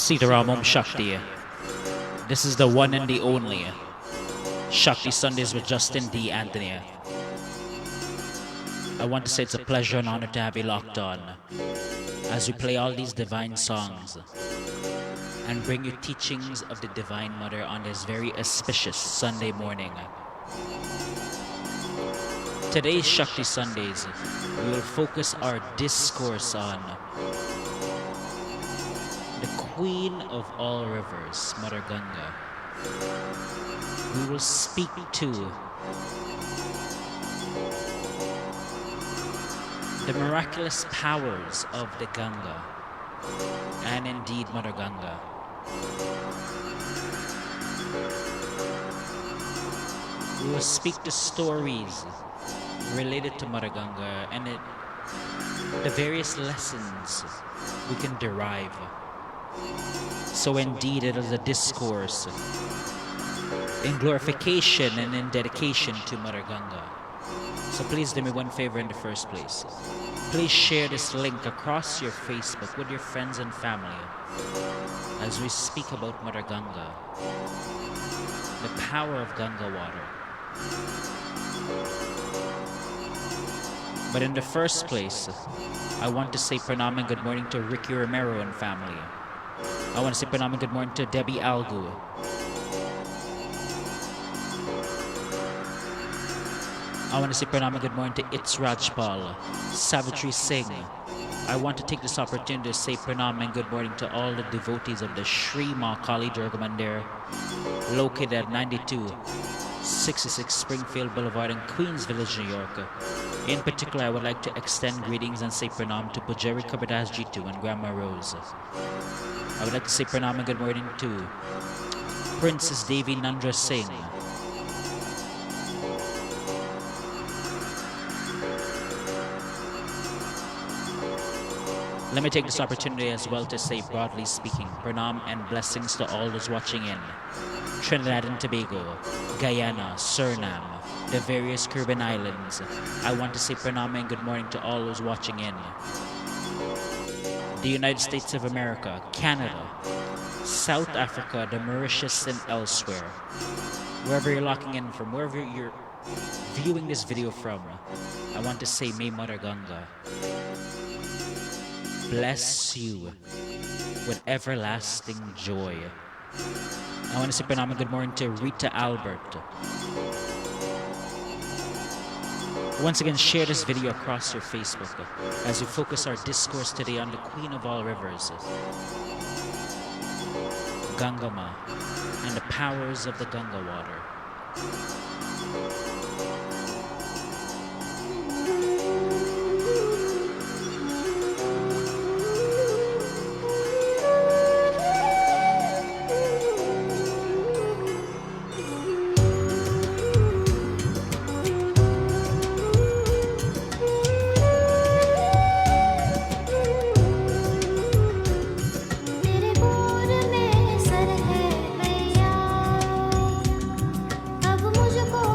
Sitaramam Shakti. This is the one and the only Shakti Sundays with Justin D. Anthony. I want to say it's a pleasure and honor to have you locked on as we play all these divine songs and bring you teachings of the Divine Mother on this very auspicious Sunday morning. Today's Shakti Sundays, we will focus our discourse on the Queen of all rivers, Mother Ganga. We will speak to the miraculous powers of the Ganga and indeed Mother Ganga. We will speak to stories related to Mother Ganga and the various lessons we can derive. So indeed it is a discourse in glorification and in dedication to Mother Ganga. So please do me one favor in the first place. Please share this link across your Facebook with your friends and family as we speak about Mother Ganga, the power of Ganga water. But in the first place, I want to say pranam and good morning to Ricky Romero and family. I want to say pranam and good morning to Debbie Algu. I want to say pranam and good morning to It's Rajpal, Savitri Singh. I want to take this opportunity to say pranam and good morning to all the devotees of the Sri Ma Kali Durga Mandir, located at 9266 Springfield Boulevard in Queens Village, New York. In particular, I would like to extend greetings and say pranam to Pujari Kabirdas Jitu and Grandma Rose. I would like to say pranam and good morning to Princess Devi Nandra Singh. Let me take this opportunity as well to say, broadly speaking, pranam and blessings to all those watching in Trinidad and Tobago, Guyana, Suriname, the various Caribbean islands. I want to say pranam and good morning to all those watching in the United States of America, Canada, South Africa, the Mauritius, and elsewhere. Wherever you're locking in from, wherever you're viewing this video from, I want to say, may Mother Ganga bless you with everlasting joy. I want to say pranam and good morning to Rita Albert. Once again, share this video across your Facebook as we focus our discourse today on the Queen of all rivers, Gangama, and the powers of the Ganga water. अब मुझको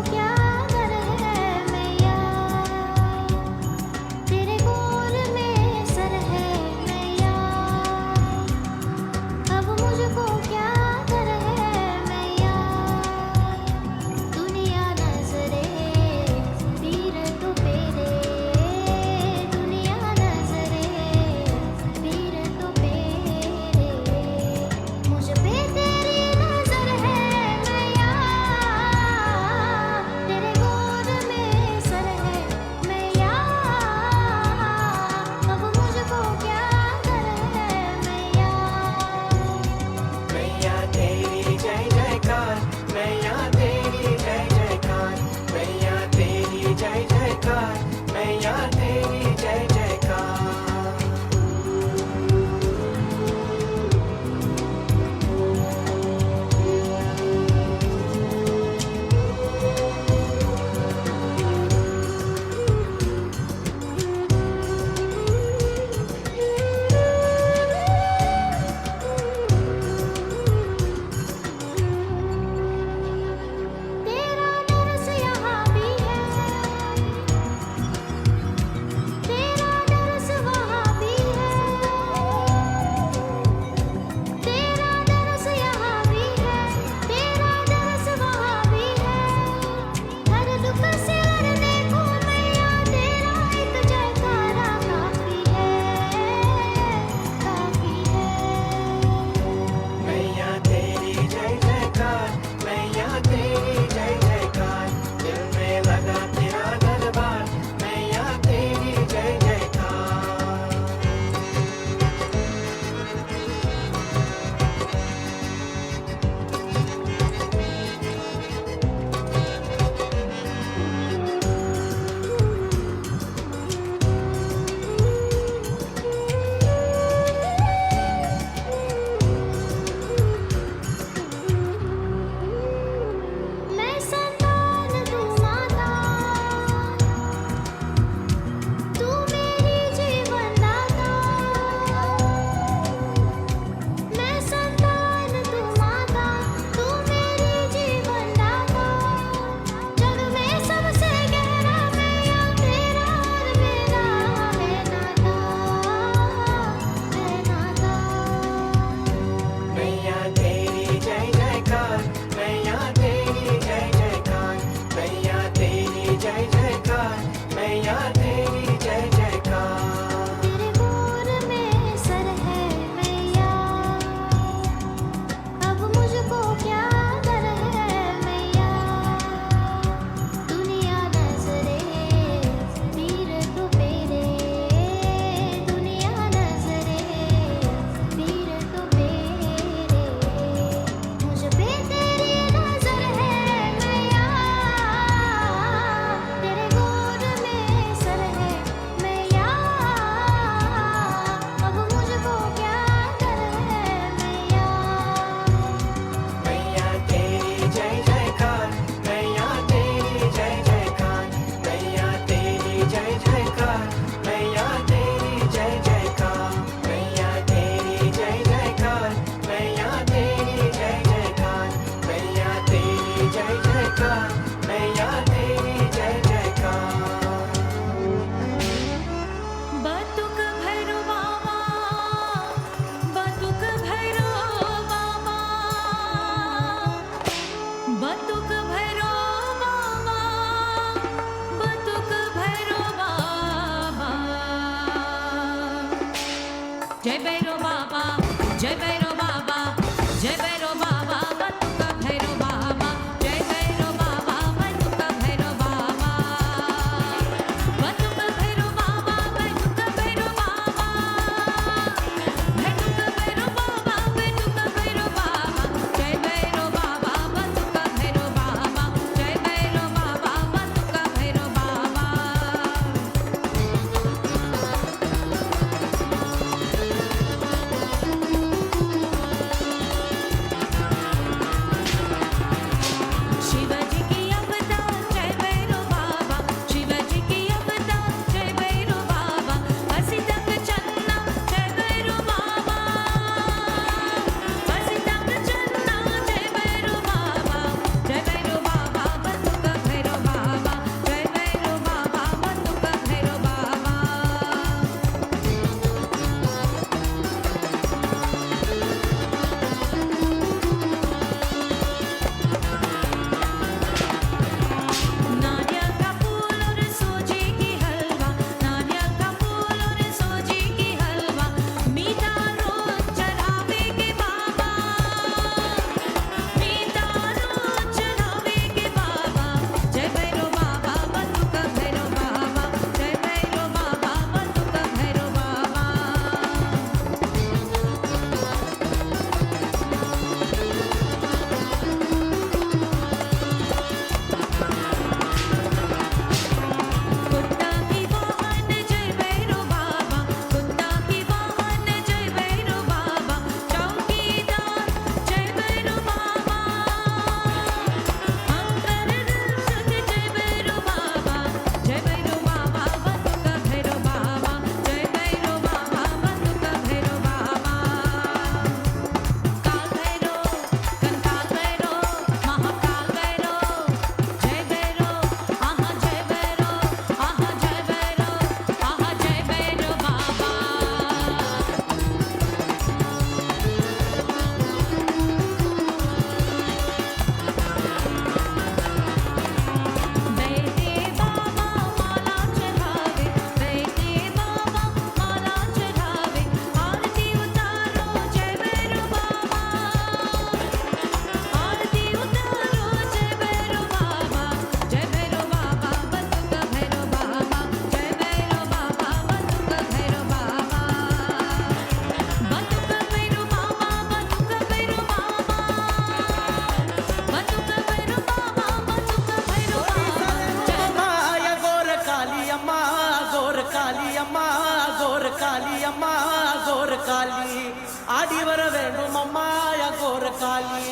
ஆடி வர வேண்டும் அம்மாய கோரக்காளி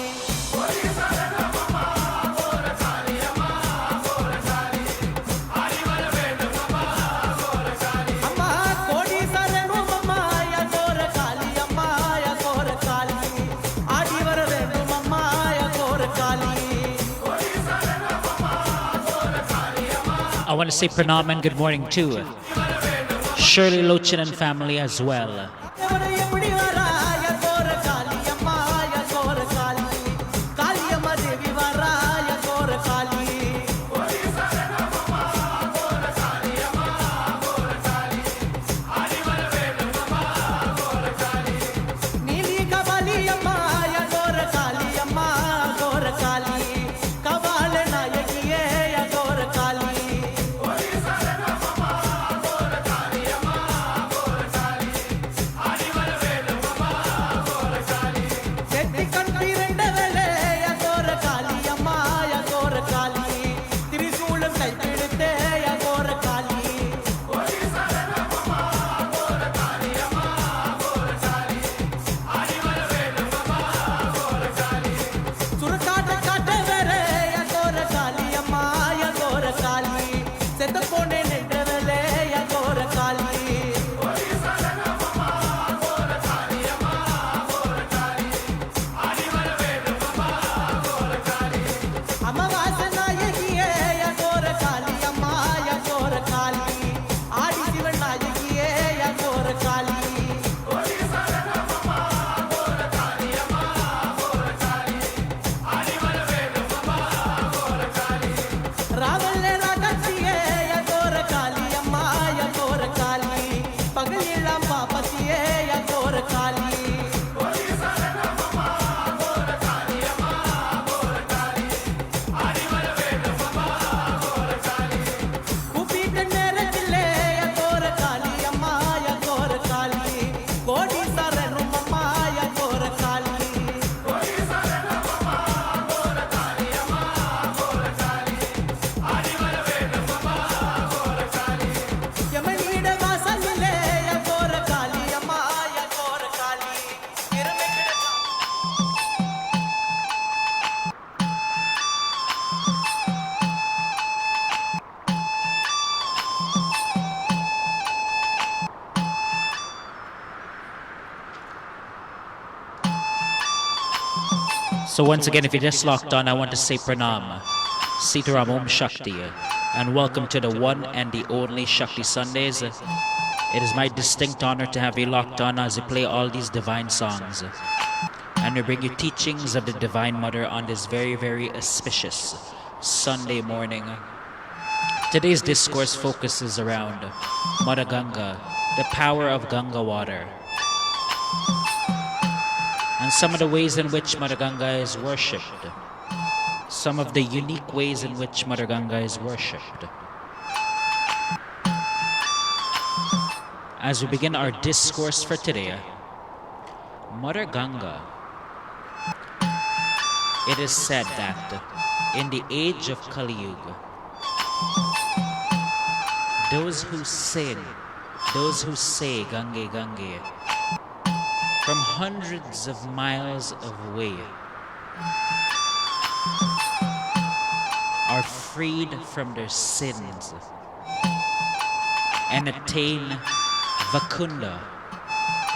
அம்மா கோடி சரணம் அம்மாய கோரக்காளி அம்மாய கோரக்காளி ஆடி வர வேண்டும் அம்மாய கோரக்காளி I want to say pranam and good morning to Shirley Lochin and family as well. எப்படி வராய கோரக்காளி அம்மாய கோரக்காளி காளியம்மா தேவி வராய கோரக்காளி நீலி கபாலி அம்மாய கோரக்காளி அம்மா கோரக்காளி கபால நாயகியே கோரக்காளி செட்டி கண்டிரண்டவளே கோரக்காளி அம்மாய கோரக்காளி திரிசூலம் கைப்பிடித்தே கோரக்காளி சுரக்காட்ட காட்டவரே கோரக்காளி அம்மாய கோரக்காளி செத்த போனே நின்றவளே கோரக்காளி அமாவாசை நாயகியே கோரக்காளி அம்மாய கோரக்காளி ஆடி சிவன் நாயகியே கோரக்காளி ராவல்லே ராகசியே கோரக்காளி அம்மாய கோரக்காளி பகலிலாம் பாப்பத்தியே கோரக்காளி கூப்பிட்ட நேரத்திலே கோரக்காளி அம்மாய கோரக்காளி கோடி சரணம் அம்மாய கோரக்காளி யமனீட வாசலிலே கோரக்காளி அம்மாய கோரக்காளி இருமை கிடக்கா So once again, if you just locked on, I want to say pranam, Sitaram Om Shakti, and welcome to the one and the only Shakti Sundays. It is my distinct honor to have you locked on as we play all these divine songs. And we bring you teachings of the Divine Mother on this very, very auspicious Sunday morning. Today's discourse focuses around Mother Ganga, the power of Ganga water, and some of the ways in which Mother Ganga is worshipped. Some of the unique ways in which Mother Ganga is worshipped. As we begin our discourse for today, Mother Ganga, it is said that in the age of Kali Yuga, those who say Gange Gange from hundreds of miles away are freed from their sins and attain Vakunda.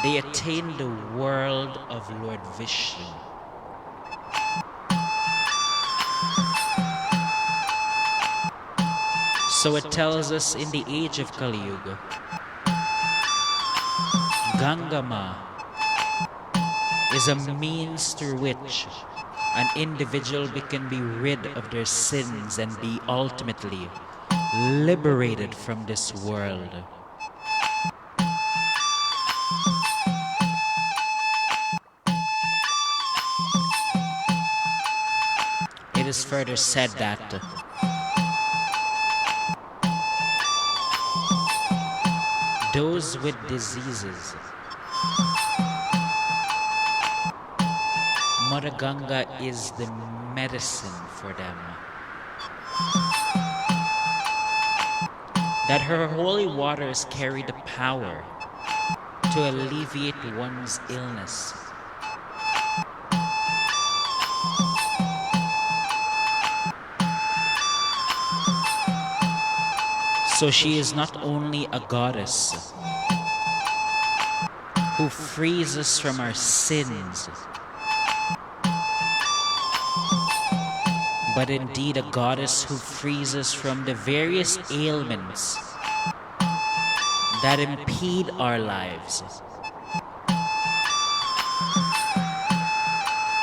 They attain the world of Lord Vishnu. So it tells us in the age of Kali Yuga, Gangama is a means through which an individual can be rid of their sins and be ultimately liberated from this world. It is further said that those with diseases, Mother Ganga is the medicine for them. That her holy waters carry the power to alleviate one's illness So she is not only a goddess who frees us from our sins, but indeed a goddess who frees us from the various ailments that impede our lives.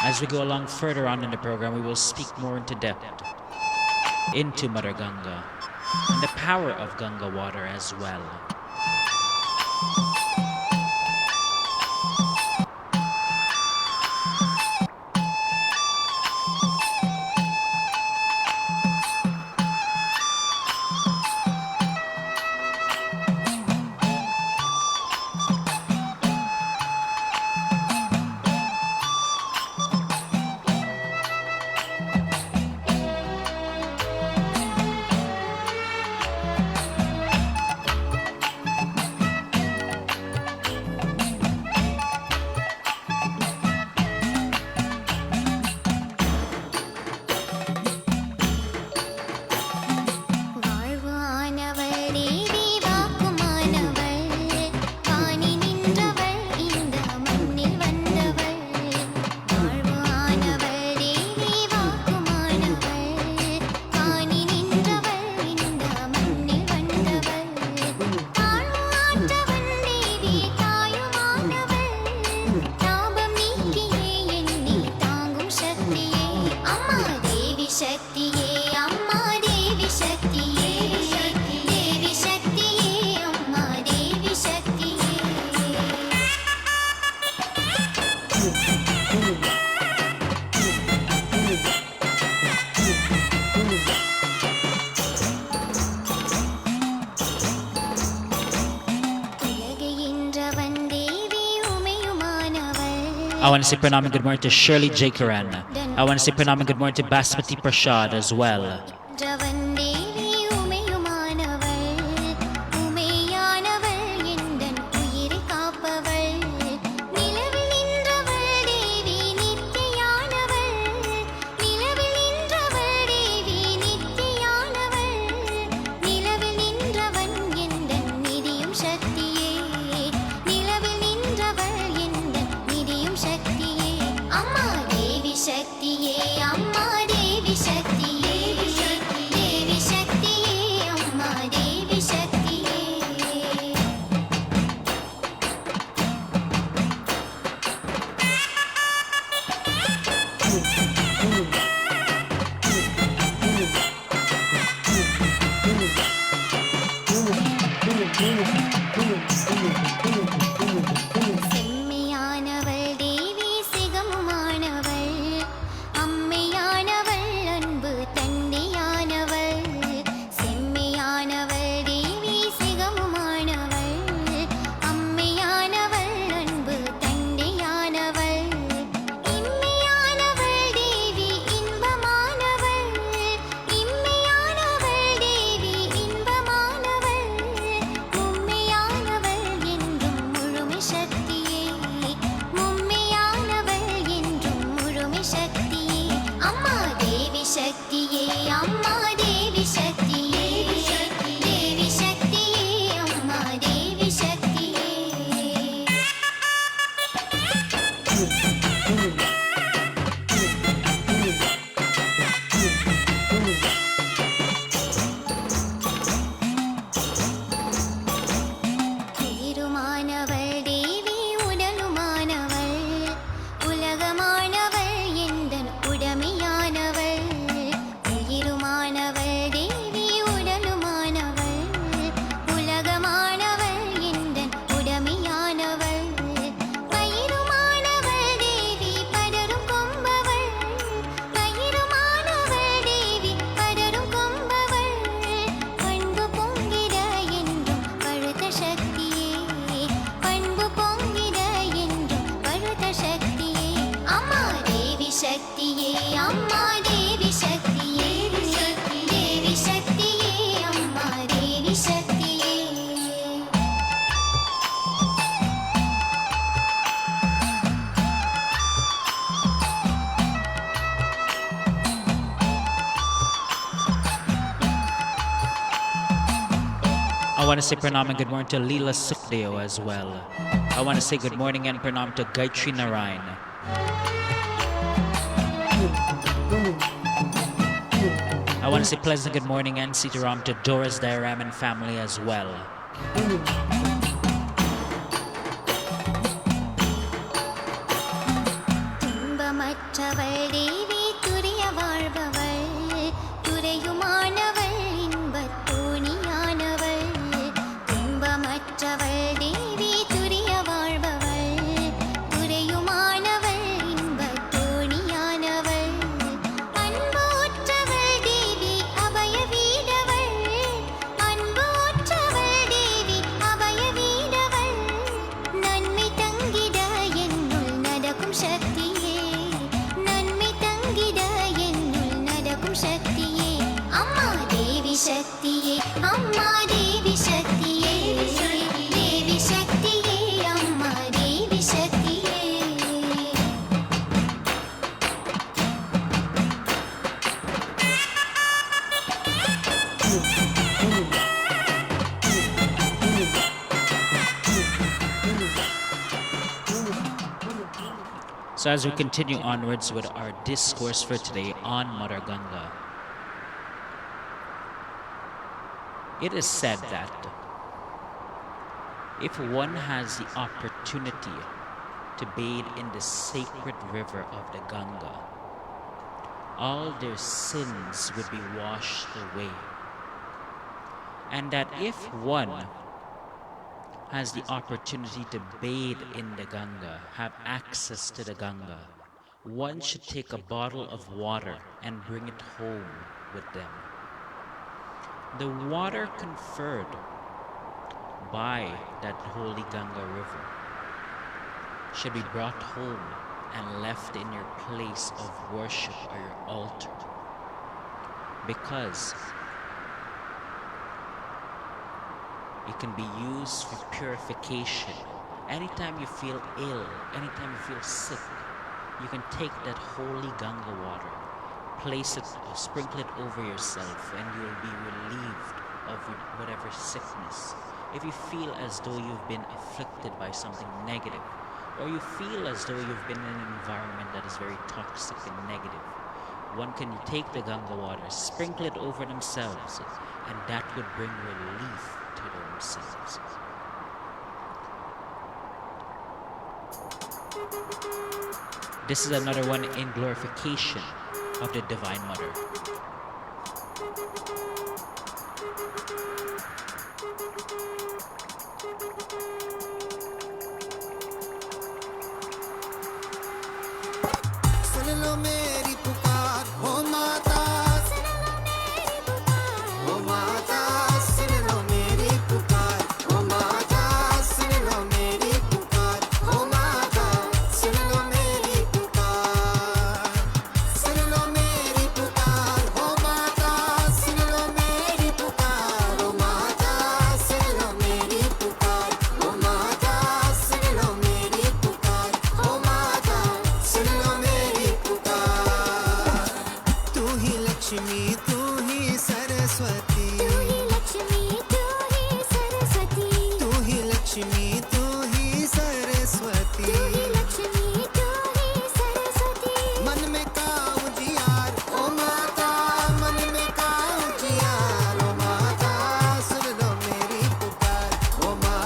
As we go along further on in the program, we will speak more into depth into Mother Ganga and the power of Ganga water as well. I want to say pranam and good morning to Shirley J. Karan. I want to say pranam and good morning to Basmati Prashad as well. want to say pranam and good morning to Leela Sukdeo as well. I want to say good morning and pranam to Gayatri Narayan. I want to say pleasant good morning and Sitaram to Doris Diaram and family as well. So as we continue onwards with our discourse for today on Mother Ganga, it is said that if one has the opportunity to bathe in the sacred river of the Ganga, all their sins would be washed away. And that if one has the opportunity to bathe in the Ganga, have access to the Ganga, one should take a bottle of water and bring it home with them. The water conferred by that holy Ganga river should be brought home and left in your place of worship or your altar, because it can be used for purification. Anytime you feel ill, anytime you feel sick, you can take that holy Ganga water, place it, sprinkle it over yourself, and you will be relieved of whatever sickness. If you feel as though you've been afflicted by something negative, or you feel as though you've been in an environment that is very toxic and negative, one can take the Ganga water, sprinkle it over themselves, and that would bring relief to themselves. This is another one in glorification of the Divine Mother.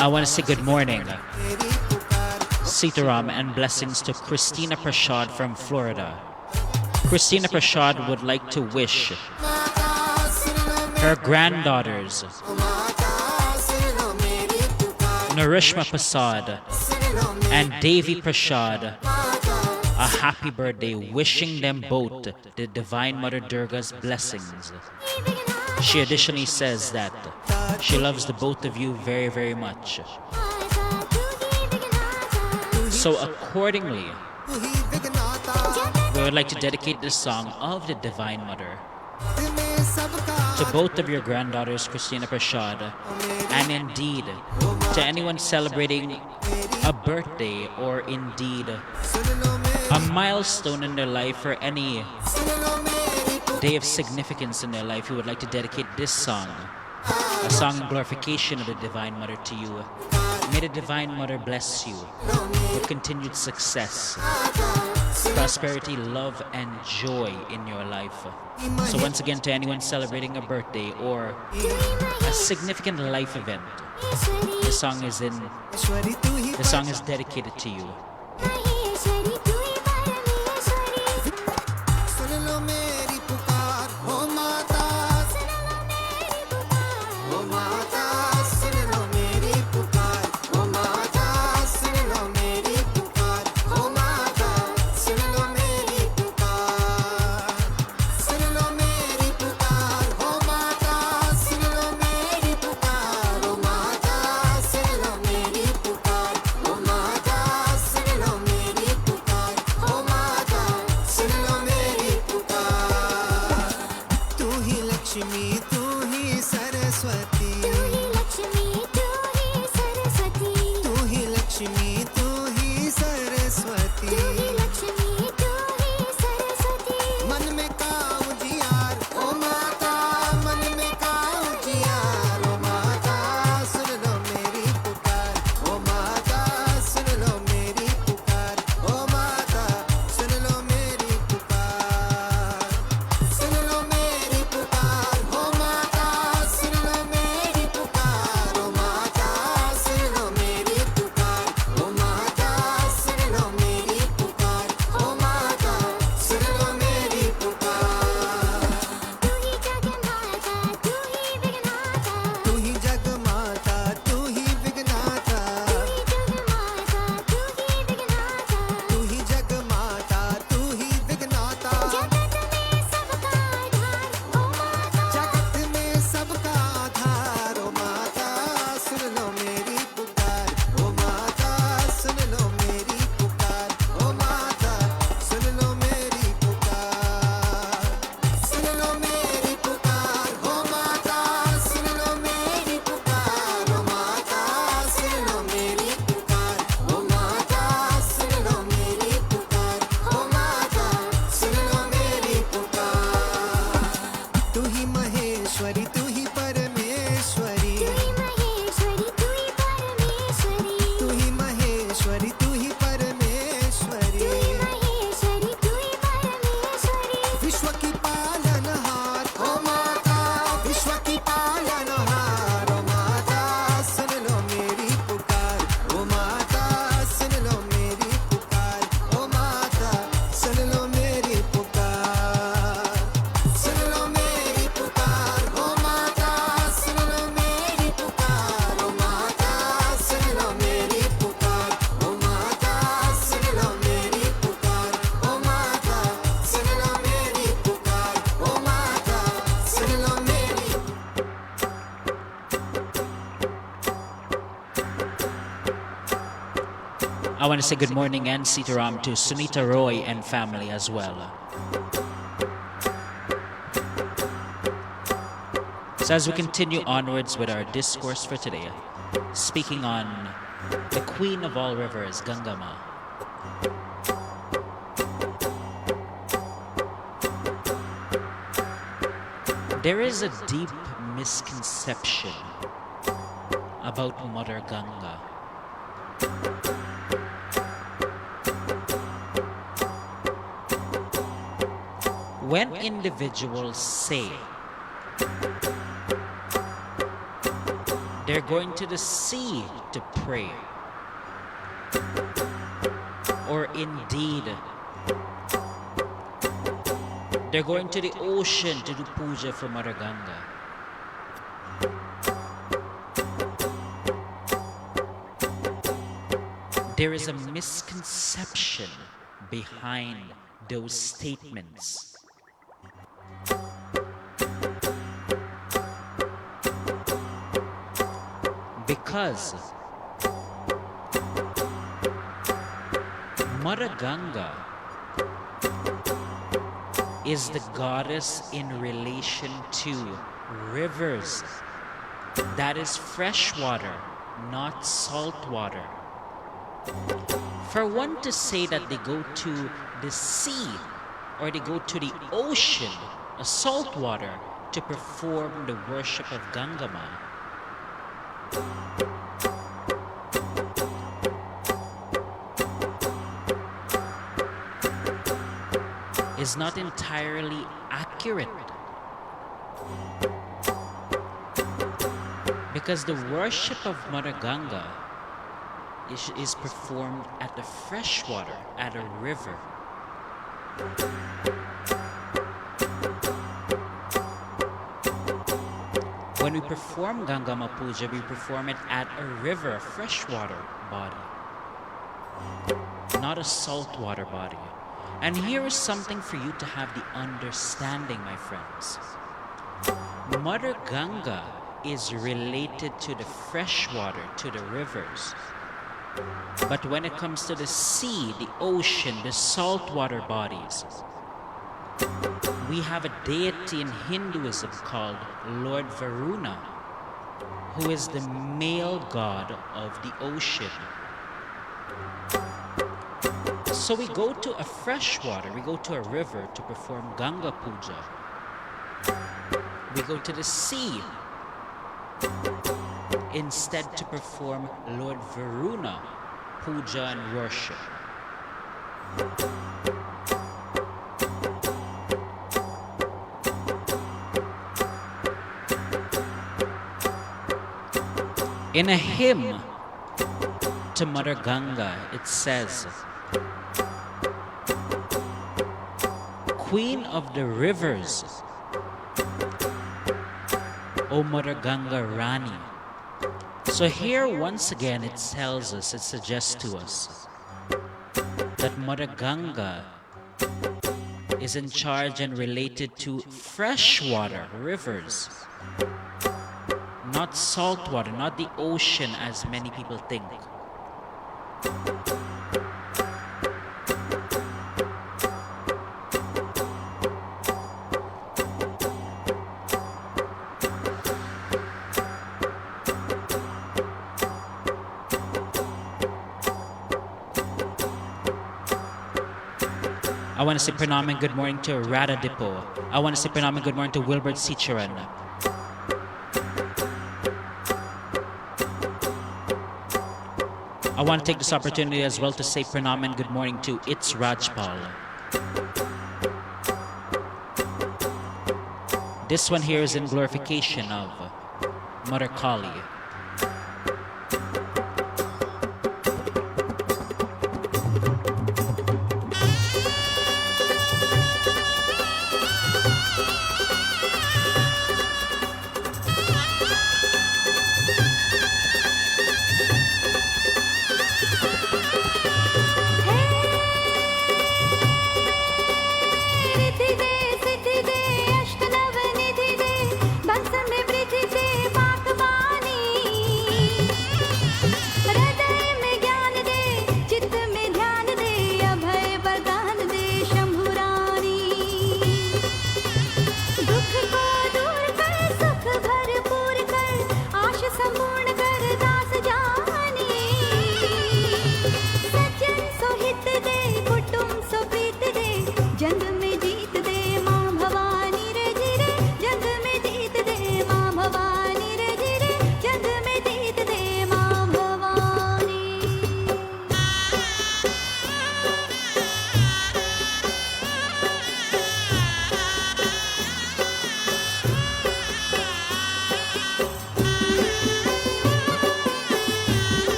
I want to say good morning, Sitaram, and blessings to Christina Prashad from Florida. Christina Prashad would like to wish her granddaughters, Narishma Prasad and Devi Prashad, a happy birthday, wishing them both the Divine Mother Durga's blessings. She additionally says that she loves the both of you very, very much. So accordingly, we would like to dedicate this song of the Divine Mother to both of your granddaughters, Christina Prashad, and indeed to anyone celebrating a birthday or indeed a milestone in their life or any day of significance in their life. We would like to dedicate this song A song in glorification of the Divine Mother to you. May the Divine Mother bless you with continued success, prosperity, love, and joy in your life. So once again, to anyone celebrating a birthday or a significant life event, this song is dedicated to you. I want to say good morning and Sitaram to Sunita Roy and family as well. So as we continue onwards with our discourse for today, speaking on the Queen of all rivers, Ganga Ma. There is a deep misconception about Mother Ganga. When individuals say they're going to the sea to pray, or indeed they're going to the ocean to do puja for Mother Ganga, there is a misconception behind those statements. Because Mother Ganga is the goddess in relation to rivers. That is fresh water, not salt water. For one to say that they go to the sea or they go to the ocean, a salt water, to perform the worship of Gangama is not entirely accurate, because the worship of Mother Ganga is performed at the freshwater, at a river. When we perform Gangama Puja, we perform it at a river, a freshwater body, not a saltwater body. And here is something for you to have the understanding, my friends. Mother Ganga is related to the freshwater, to the rivers. But when it comes to the sea, the ocean, the saltwater bodies, we have a deity in Hinduism called Lord Varuna, who is the male god of the ocean. So we go to a freshwater, we go to a river to perform Ganga Puja. We go to the sea instead to perform Lord Varuna Puja and worship. In a hymn to Mother Ganga, it says, Queen of the rivers, O Mother Ganga Rani. So here once again it tells us, it suggests to us that Mother Ganga is in charge and related to freshwater rivers, not saltwater, not the ocean as many people think. I want to say pranam and good morning to Radha Dipo. I want to say pranam and good morning to Wilbert Sicharan. I want to take this opportunity as well to say pranam and good morning to It's Rajpal. This one here is in glorification of Mother Kali.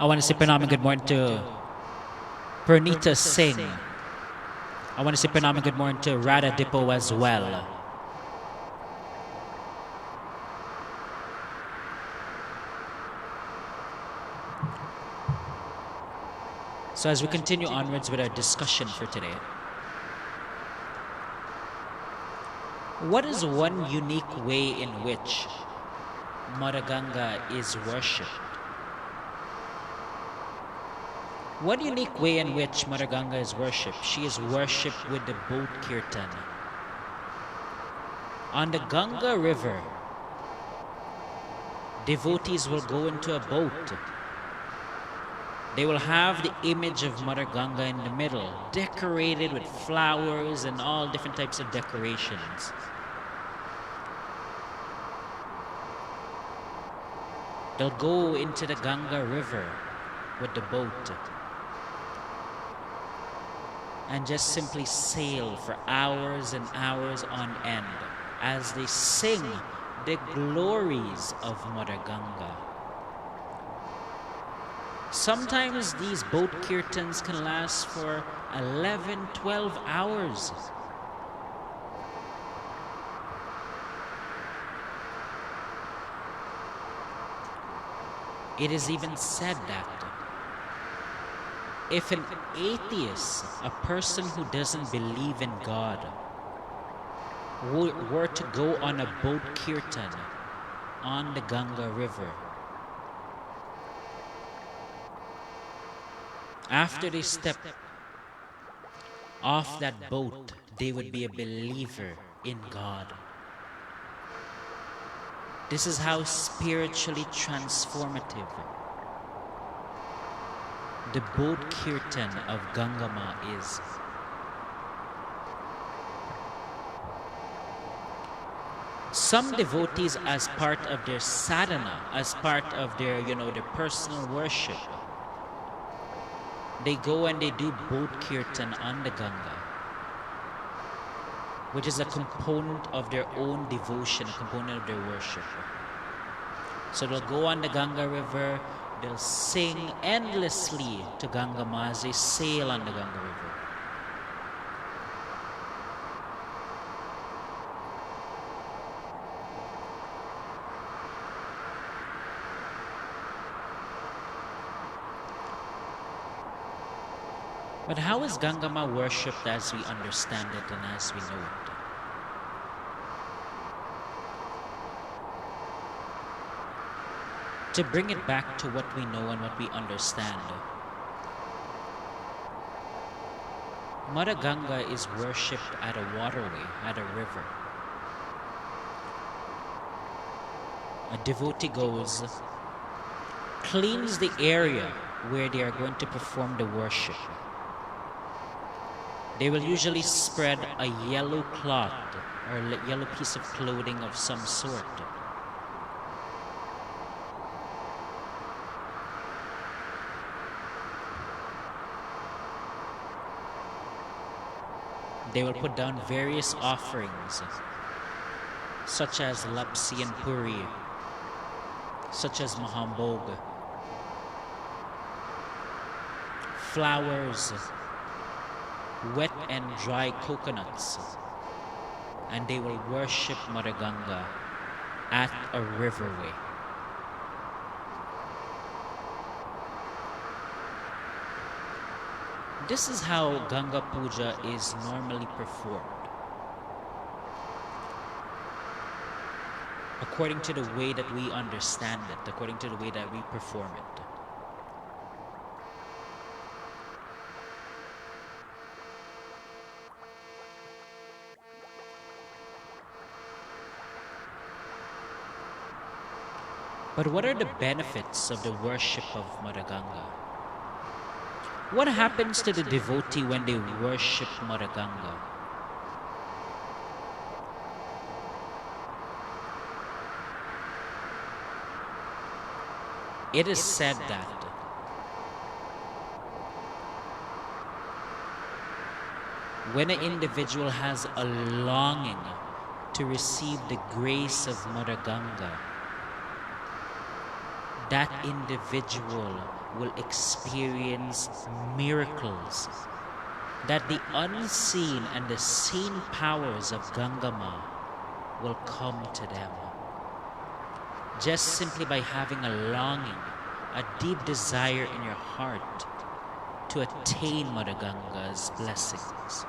want to say Pranam good morning to Pernita Singh. I want to say Pranam good morning to Radha Dipo as well. So as we continue onwards with our discussion for today, what is one unique way in which Mother Ganga is worshipped? One unique way in which Mother Ganga is worshipped, she is worshipped with the boat kirtan. On the Ganga River, devotees will go into a boat. They will have the image of Mother Ganga in the middle, decorated with flowers and all different types of decorations. They'll go into the Ganga River with the boat and just simply sail for hours and hours on end as they sing the glories of Mother Ganga. Sometimes these boat kirtans can last for 11, 12 hours. It is even said that if an atheist, a person who doesn't believe in God, were to go on a boat kirtan on the Ganga River, after they step off that boat, they would be a believer in God. This is how spiritually transformative the boat kirtan of Gangama is. Some devotees, as part of their sadhana, as part of their, their personal worship, they go and they do boat kirtan on the Ganga, which is a component of their own devotion, a component of their worship. So they'll go on the Ganga River, they'll sing endlessly to Gangama as they sail on the Ganga River. But how is Gangama worshipped as we understand it and as we know it? To bring it back to what we know and what we understand, Mother Ganga is worshipped at a waterway, at a river. A devotee goes, cleans the area where they are going to perform the worship. They will usually spread a yellow cloth or a yellow piece of clothing of some sort. They will put down various offerings, such as lapsi and puri, such as mahambog, flowers, wet and dry coconuts, and they will worship Mother Ganga at a riverway. This is how Ganga Puja is normally performed, according to the way that we understand it, according to the way that we perform it. But what are the benefits of the worship of Mother Ganga? What happens to the devotee when they worship Mother Ganga? It is said that when an individual has a longing to receive the grace of Mother Ganga, that individual will experience miracles, that the unseen and the seen powers of Gangama will come to them. Just simply by having a longing, a deep desire in your heart to attain Mother Ganga's blessings.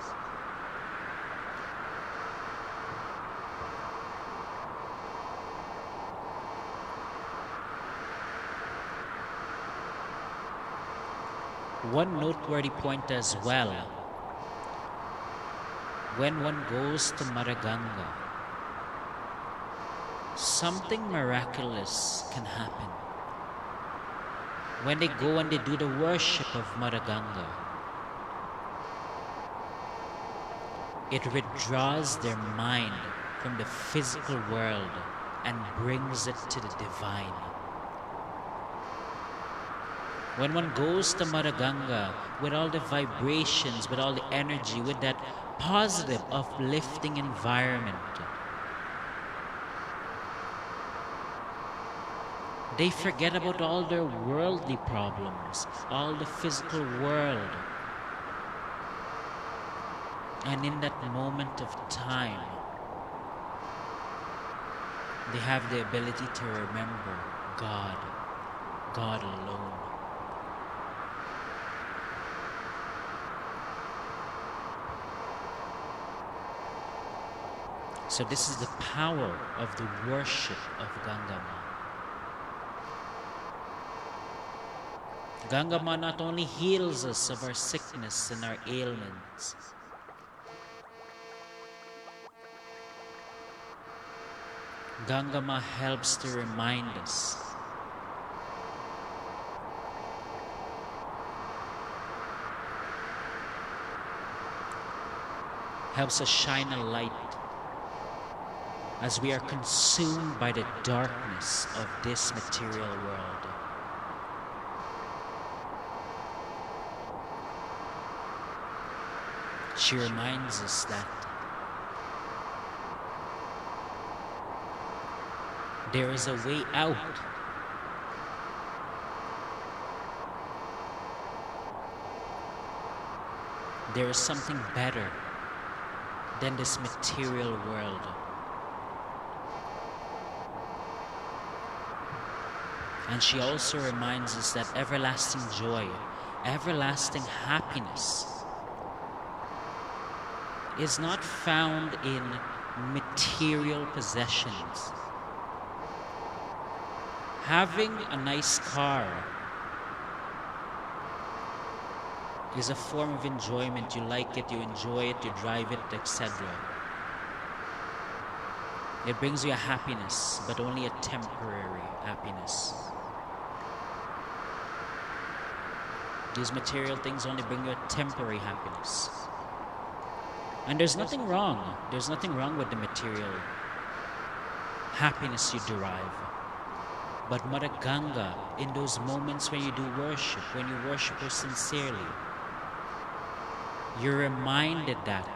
One noteworthy point as well, when one goes to Mother Ganga, something miraculous can happen. When they go and they do the worship of Mother Ganga, it withdraws their mind from the physical world and brings it to the divine. When one goes to Mother Ganga with all the vibrations, with all the energy, with that positive, uplifting environment, they forget about all their worldly problems, all the physical world. And in that moment of time, they have the ability to remember God, God alone. So this is the power of the worship of Gangama. Gangama not only heals us of our sickness and our ailments, Gangama helps to remind us helps us shine a light as we are consumed by the darkness of this material world. She reminds us that there is a way out. There is something better than this material world. And she also reminds us that everlasting joy, everlasting happiness is not found in material possessions. Having a nice car is a form of enjoyment. You like it, you enjoy it, you drive it, etc. It brings you a happiness, but only a temporary happiness. These material things only bring you a temporary happiness. And there's nothing wrong. There's nothing wrong with the material happiness you derive. But Mother Ganga, in those moments when you do worship, when you worship her sincerely, you're reminded that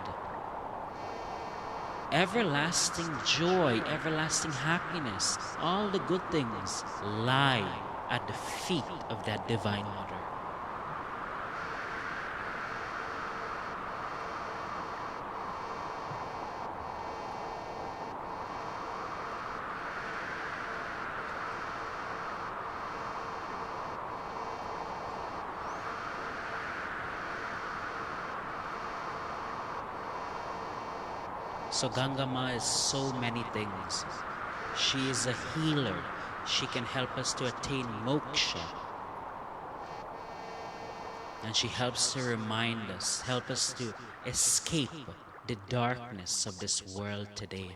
everlasting joy, everlasting happiness, all the good things lie at the feet of that Divine Mother. So Gangama is so many things. She is a healer. She can help us to attain moksha. And she helps to remind us, help us to escape the darkness of this world today.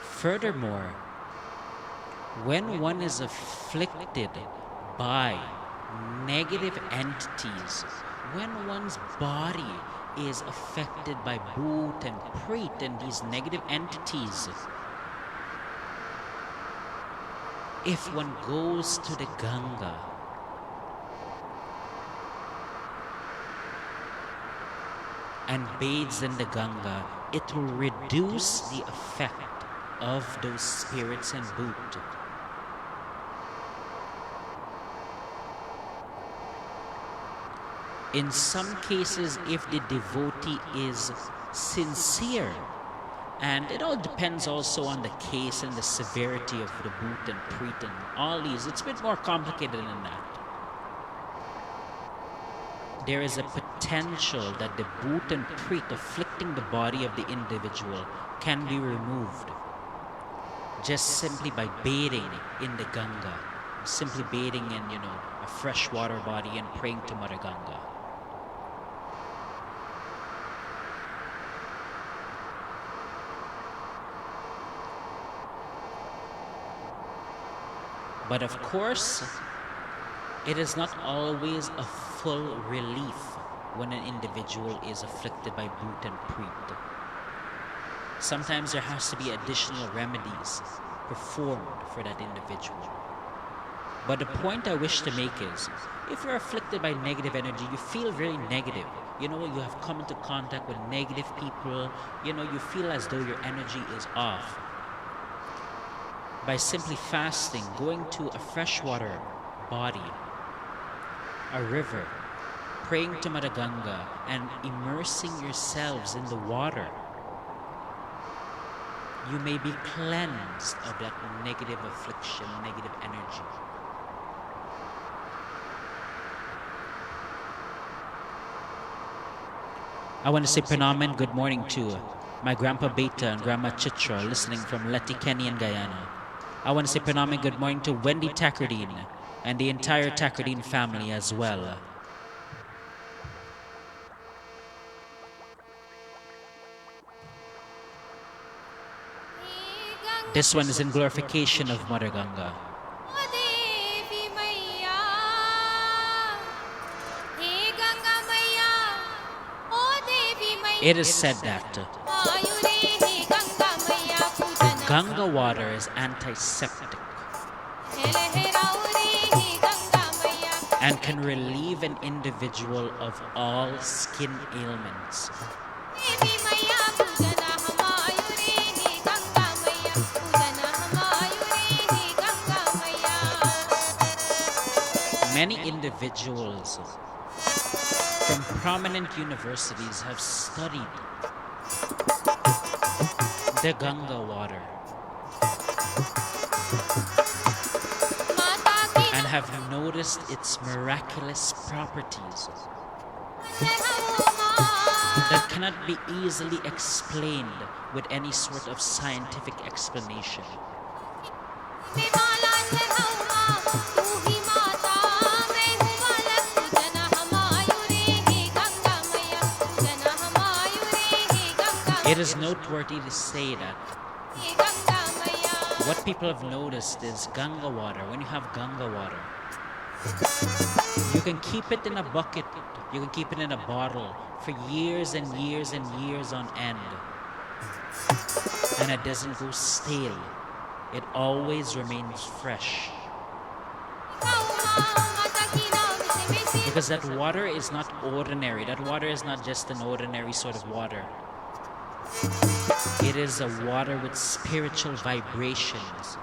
Furthermore, when one is afflicted by negative entities, when one's body is affected by Bhoot and Preet and these negative entities, if one goes to the Ganga, and bathes in the Ganga, it will reduce the effect of those spirits and Bhoot. In some cases, if the devotee is sincere, and it all depends also on the case and the severity of the bhoot and preet and all these, it's a bit more complicated than that. There is a potential that the bhoot and preet afflicting the body of the individual can be removed just simply by bathing in the Ganga, simply bathing in, a freshwater body and praying to Mother Ganga. But of course, it is not always a full relief when an individual is afflicted by bhoot and preet. Sometimes there has to be additional remedies performed for that individual. But the point I wish to make is, if you're afflicted by negative energy, you feel very negative. You have come into contact with negative people, you feel as though your energy is off. By simply fasting, going to a freshwater body, a river, praying to Mother Ganga, and immersing yourselves in the water, you may be cleansed of that negative affliction, negative energy. I want to say pranam and good morning to my Grandpa Beta and Grandma Chitra listening from Leti, Kenny and Guyana. I want to say pranam and good morning to Wendy Takardine and the entire Takardine family as well. This one is in glorification of Mother Ganga. It is said that Ganga water is antiseptic and can relieve an individual of all skin ailments. Many individuals from prominent universities have studied the Ganga water and have noticed its miraculous properties that cannot be easily explained with any sort of scientific explanation. It is noteworthy to say that what people have noticed is Ganga water. When you have Ganga water, you can keep it in a bucket, you can keep it in a bottle for years and years and years on end, and it doesn't go stale. It always remains fresh. Because that water is not ordinary. That water is not just an ordinary sort of water. It is a water with spiritual vibrations.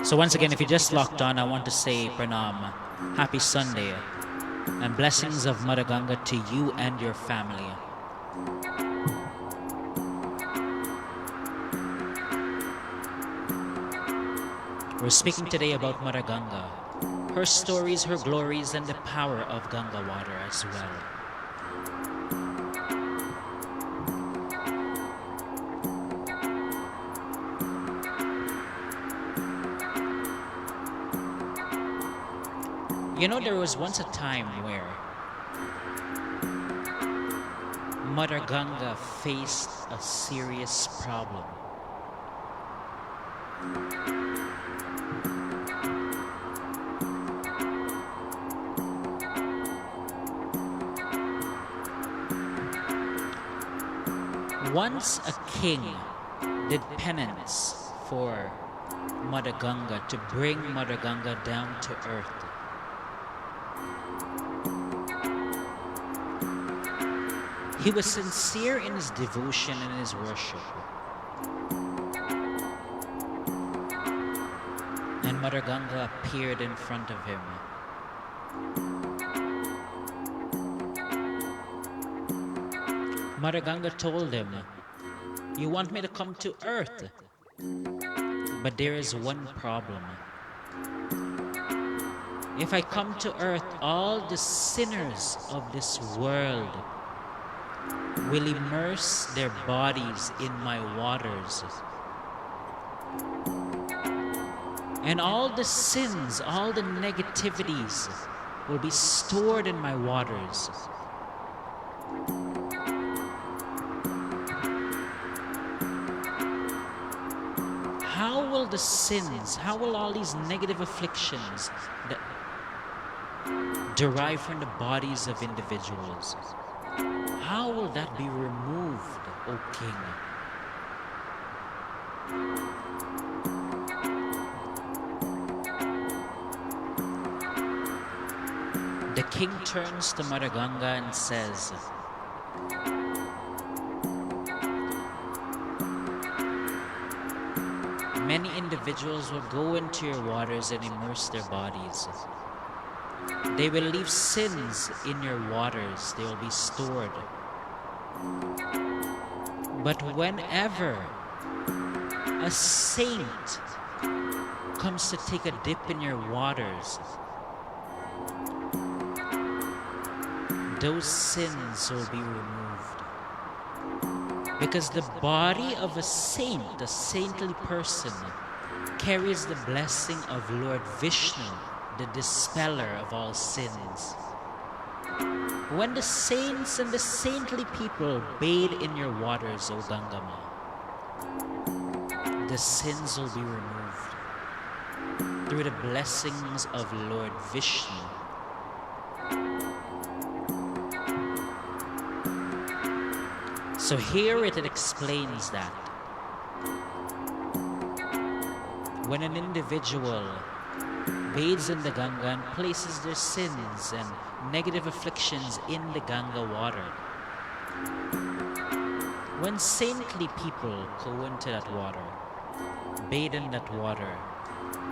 So once again, if you just locked on, I want to say Pranam, happy Sunday, and blessings of Mother Ganga to you and your family. We're speaking today about Mother Ganga, her stories, her glories, and the power of Ganga water as well. You know, there was once a time where Mother Ganga faced a serious problem. Once a king did penance for Mother Ganga to bring Mother Ganga down to earth. He was sincere in his devotion and his worship. And Mother Ganga appeared in front of him. Mother Ganga told him, "You want me to come to earth, but there is one problem. If I come to earth, all the sinners of this world will immerse their bodies in my waters. And all the sins, all the negativities will be stored in my waters. How will the sins, how will all these negative afflictions that derive from the bodies of individuals, how will that be removed, O King?" The king turns to Mother Ganga and says, "Many individuals will go into your waters and immerse their bodies. They will leave sins in your waters. They will be stored. But whenever a saint comes to take a dip in your waters, those sins will be removed. Because the body of a saint, a saintly person, carries the blessing of Lord Vishnu, the dispeller of all sins. When the saints and the saintly people bathe in your waters, O Gangama, the sins will be removed through the blessings of Lord Vishnu." So here it explains that when an individual bathes in the Ganga and places their sins and negative afflictions in the Ganga water, when saintly people go into that water, bathe in that water,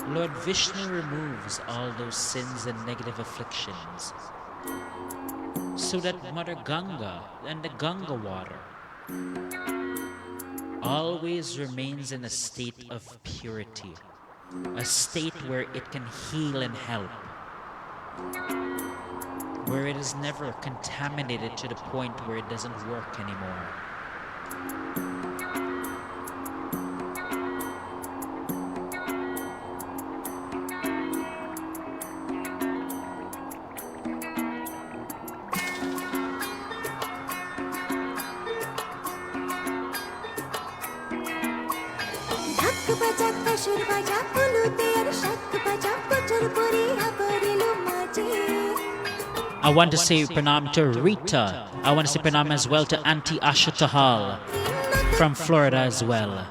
Lord Vishnu removes all those sins and negative afflictions, so that Mother Ganga and the Ganga water always remains in a state of purity, a state where it can heal and help, where it is never contaminated to the point where it doesn't work anymore. I want to say pranam to Rita. I want to say pranam as well to Auntie Asha Tahal from Florida as well.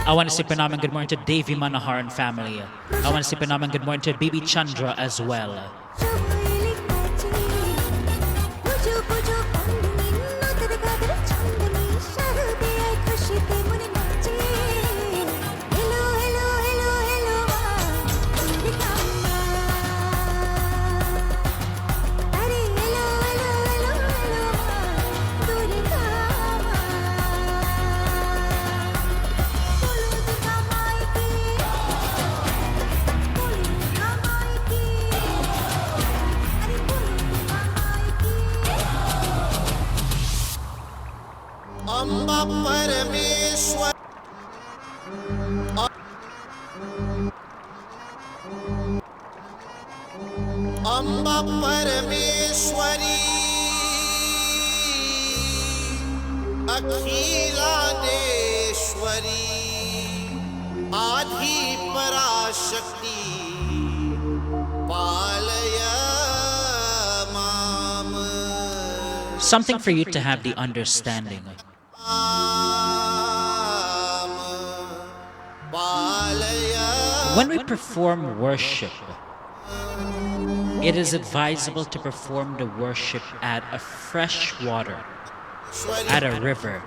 I want to say Pranam and good morning to Devi Manohar and family. I want to say Pranam and good morning to Bibi Chandra as well. Amba परमेश्वर अम्बा परमेश्वरी अखिलांडेश्वरी आदि पराशक्ति पालय माम. Something for you to have the understanding. When we perform worship, it is advisable to perform the worship at a fresh water, at a river.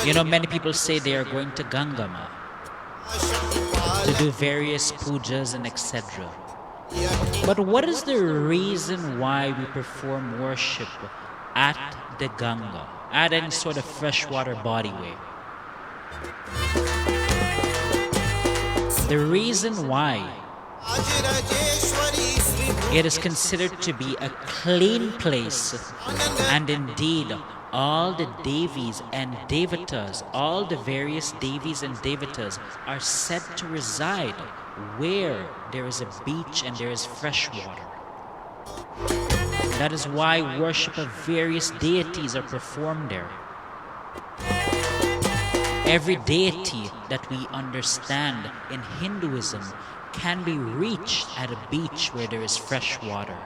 You know, many people say they are going to Gangama to do various pujas and etc. But what is the reason why we perform worship at the Ganga, at any sort of freshwater bodyway? The reason why it is considered to be a clean place, and indeed all the Devis and Devatas, all the various Devis and Devatas are said to reside where there is a beach and there is fresh water. That is why worship of various deities are performed there. Every deity that we understand in Hinduism can be reached at a beach where there is fresh water.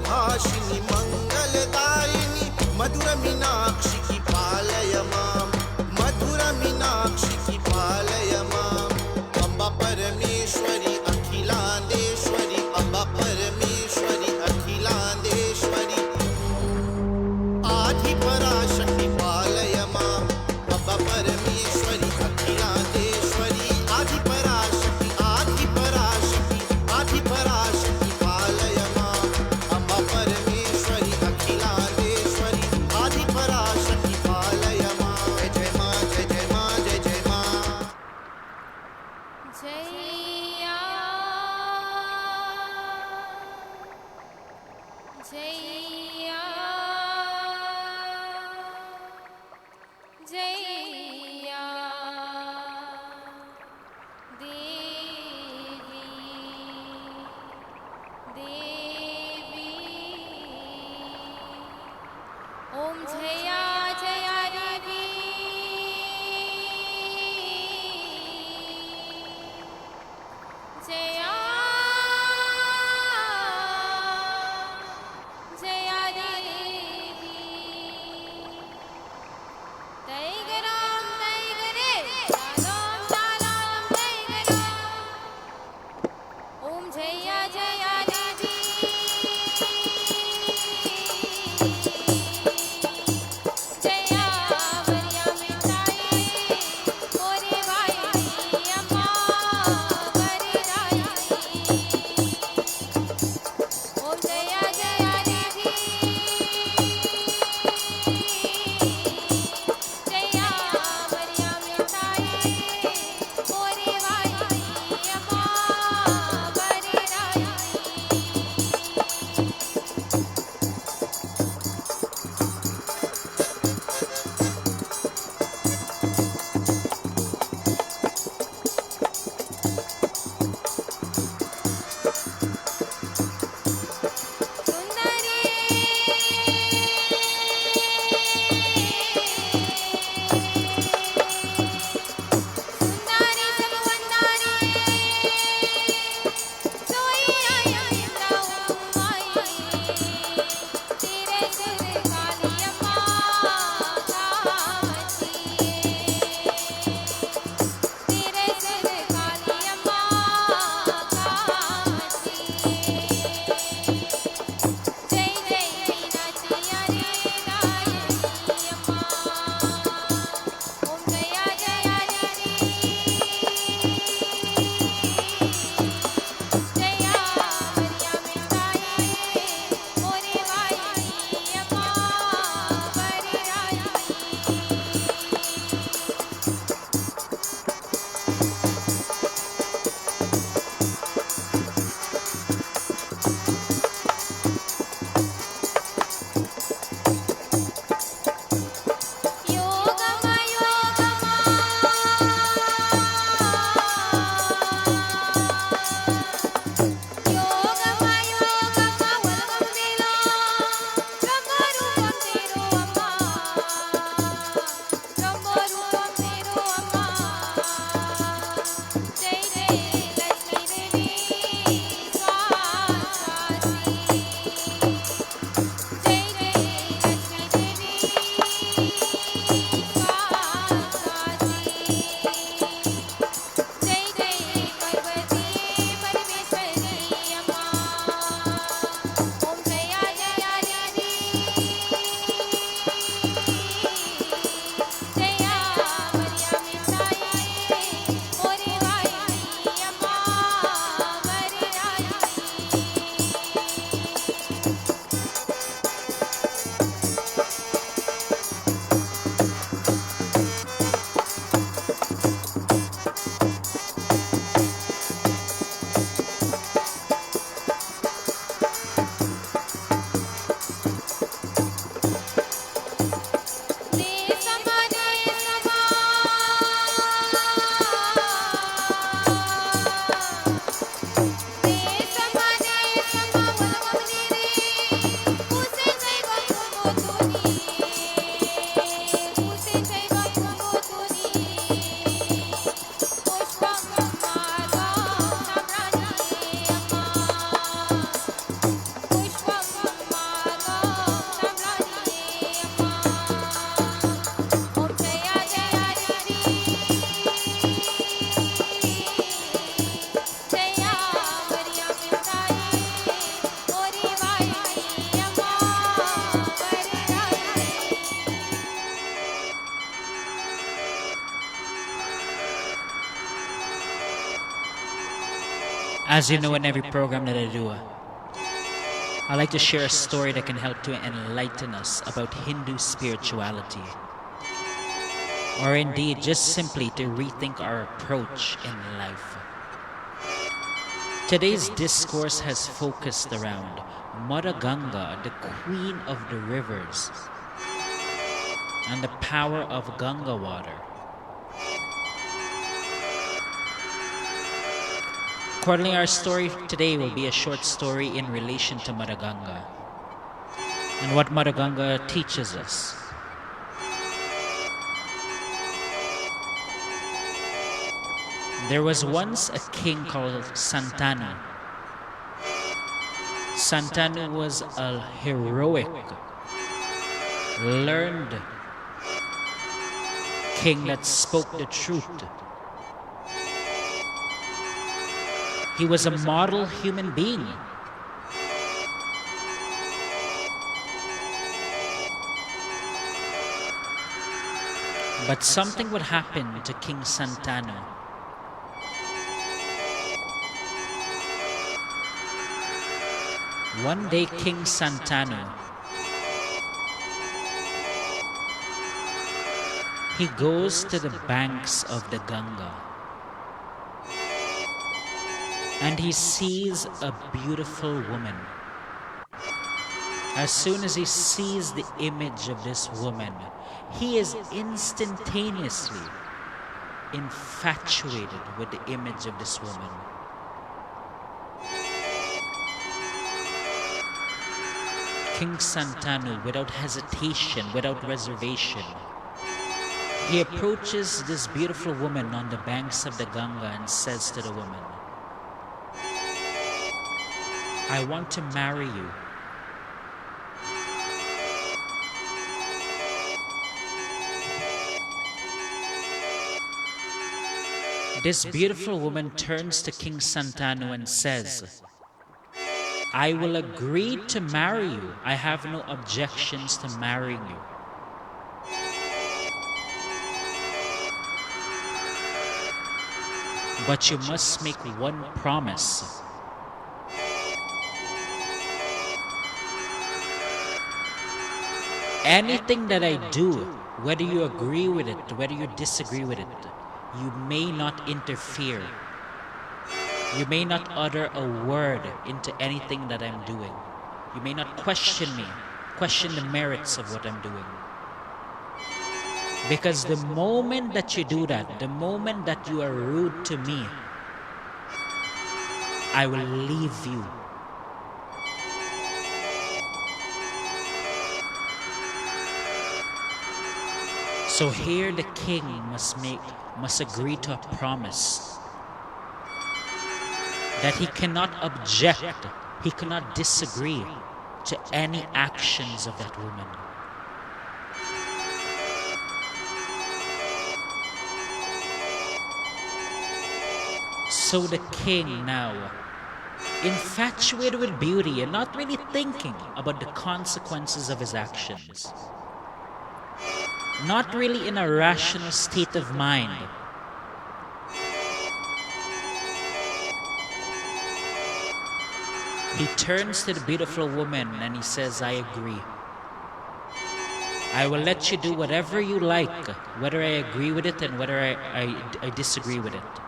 Bhashini मंगलदायिनी मधुर मीनाक्षी की पालय माम मधुर मीनाक्षी की पालय As you know, in every program that I do, I like to share a story that can help to enlighten us about Hindu spirituality. Or indeed, just simply to rethink our approach in life. Today's discourse has focused around Mother Ganga, the queen of the rivers, and the power of Ganga water. Accordingly, our story today will be a short story in relation to Mother Ganga and what Mother Ganga teaches us. There was once a king called Santanu. Santanu was a heroic, learned king that spoke the truth. He was a model human being. But something would happen to King Santanu. One day, King Santanu, he goes to the banks of the Ganga and he sees a beautiful woman. As soon as he sees the image of this woman, he is instantaneously infatuated with the image of this woman. King Santanu, without hesitation, without reservation, he approaches this beautiful woman on the banks of the Ganga and says to the woman, "I want to marry you." This beautiful woman turns to King Santanu and says, "I will agree to marry you. I have no objections to marrying you. But you must make one promise. Anything that I do, whether you agree with it, whether you disagree with it, you may not interfere. You may not utter a word into anything that I'm doing. You may not question me, question the merits of what I'm doing. Because the moment that you do that, the moment that you are rude to me, I will leave you." So here the king must agree to a promise that he cannot object, he cannot disagree to any actions of that woman. So the king now, infatuated with beauty and not really thinking about the consequences of his actions, not really in a rational state of mind, he turns to the beautiful woman and he says, "I agree. I will let you do whatever you like, whether I agree with it and whether I disagree with it.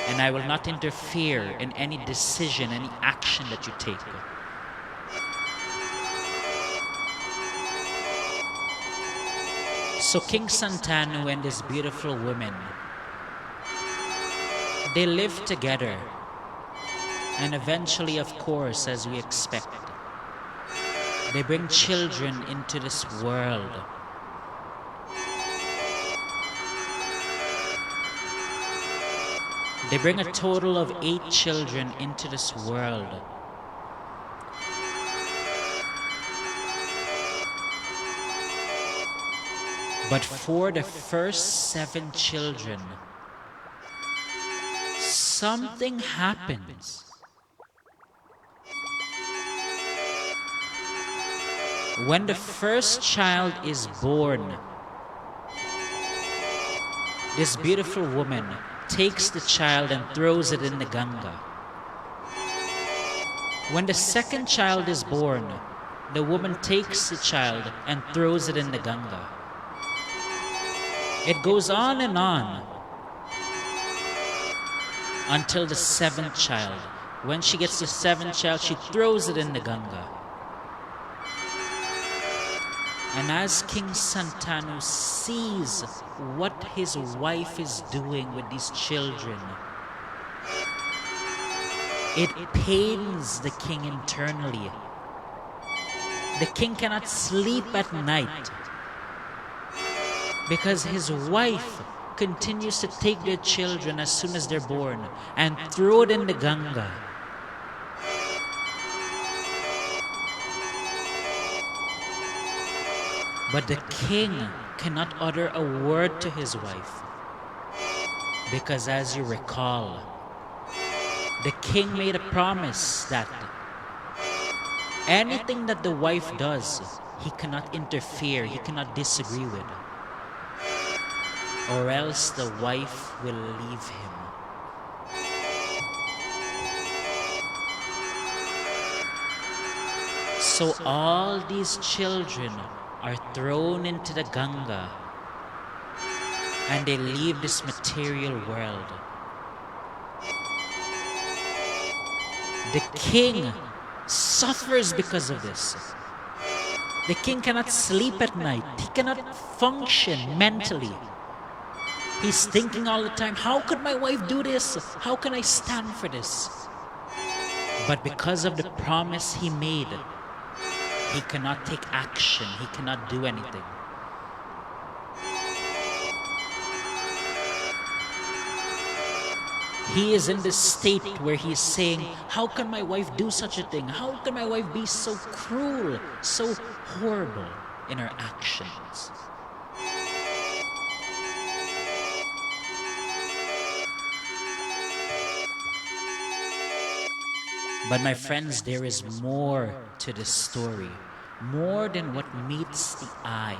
And I will not interfere in any decision, any action that you take." So King Santanu and this beautiful woman, they live together. And eventually, of course, as we expect, they bring children into this world. They bring a total of 8 children into this world. But for the first 7 children, something happens. When the first child is born, this beautiful woman takes the child and throws it in the Ganga. When the second child is born, the woman takes the child and throws it in the Ganga. It goes on and on until the seventh child. When she gets the seventh child, she throws it in the Ganga. And as King Santanu sees what his wife is doing with these children, it pains the king internally. The king cannot sleep at night because his wife continues to take their children as soon as they're born and throw it in the Ganga. But the king cannot utter a word to his wife because, as you recall, the king made a promise that anything that the wife does, he cannot interfere, he cannot disagree with, or else the wife will leave him. So all these children are thrown into the Ganga and they leave this material world. The king suffers because of this. The king cannot sleep at night. He cannot function mentally. He's thinking all the time, how could my wife do this? How can I stand for this? But because of the promise he made, he cannot take action. He cannot do anything. He is in this state where he is saying, how can my wife do such a thing? How can my wife be so cruel, so horrible in her actions? But my friends, there is more to this story, more than what meets the eye.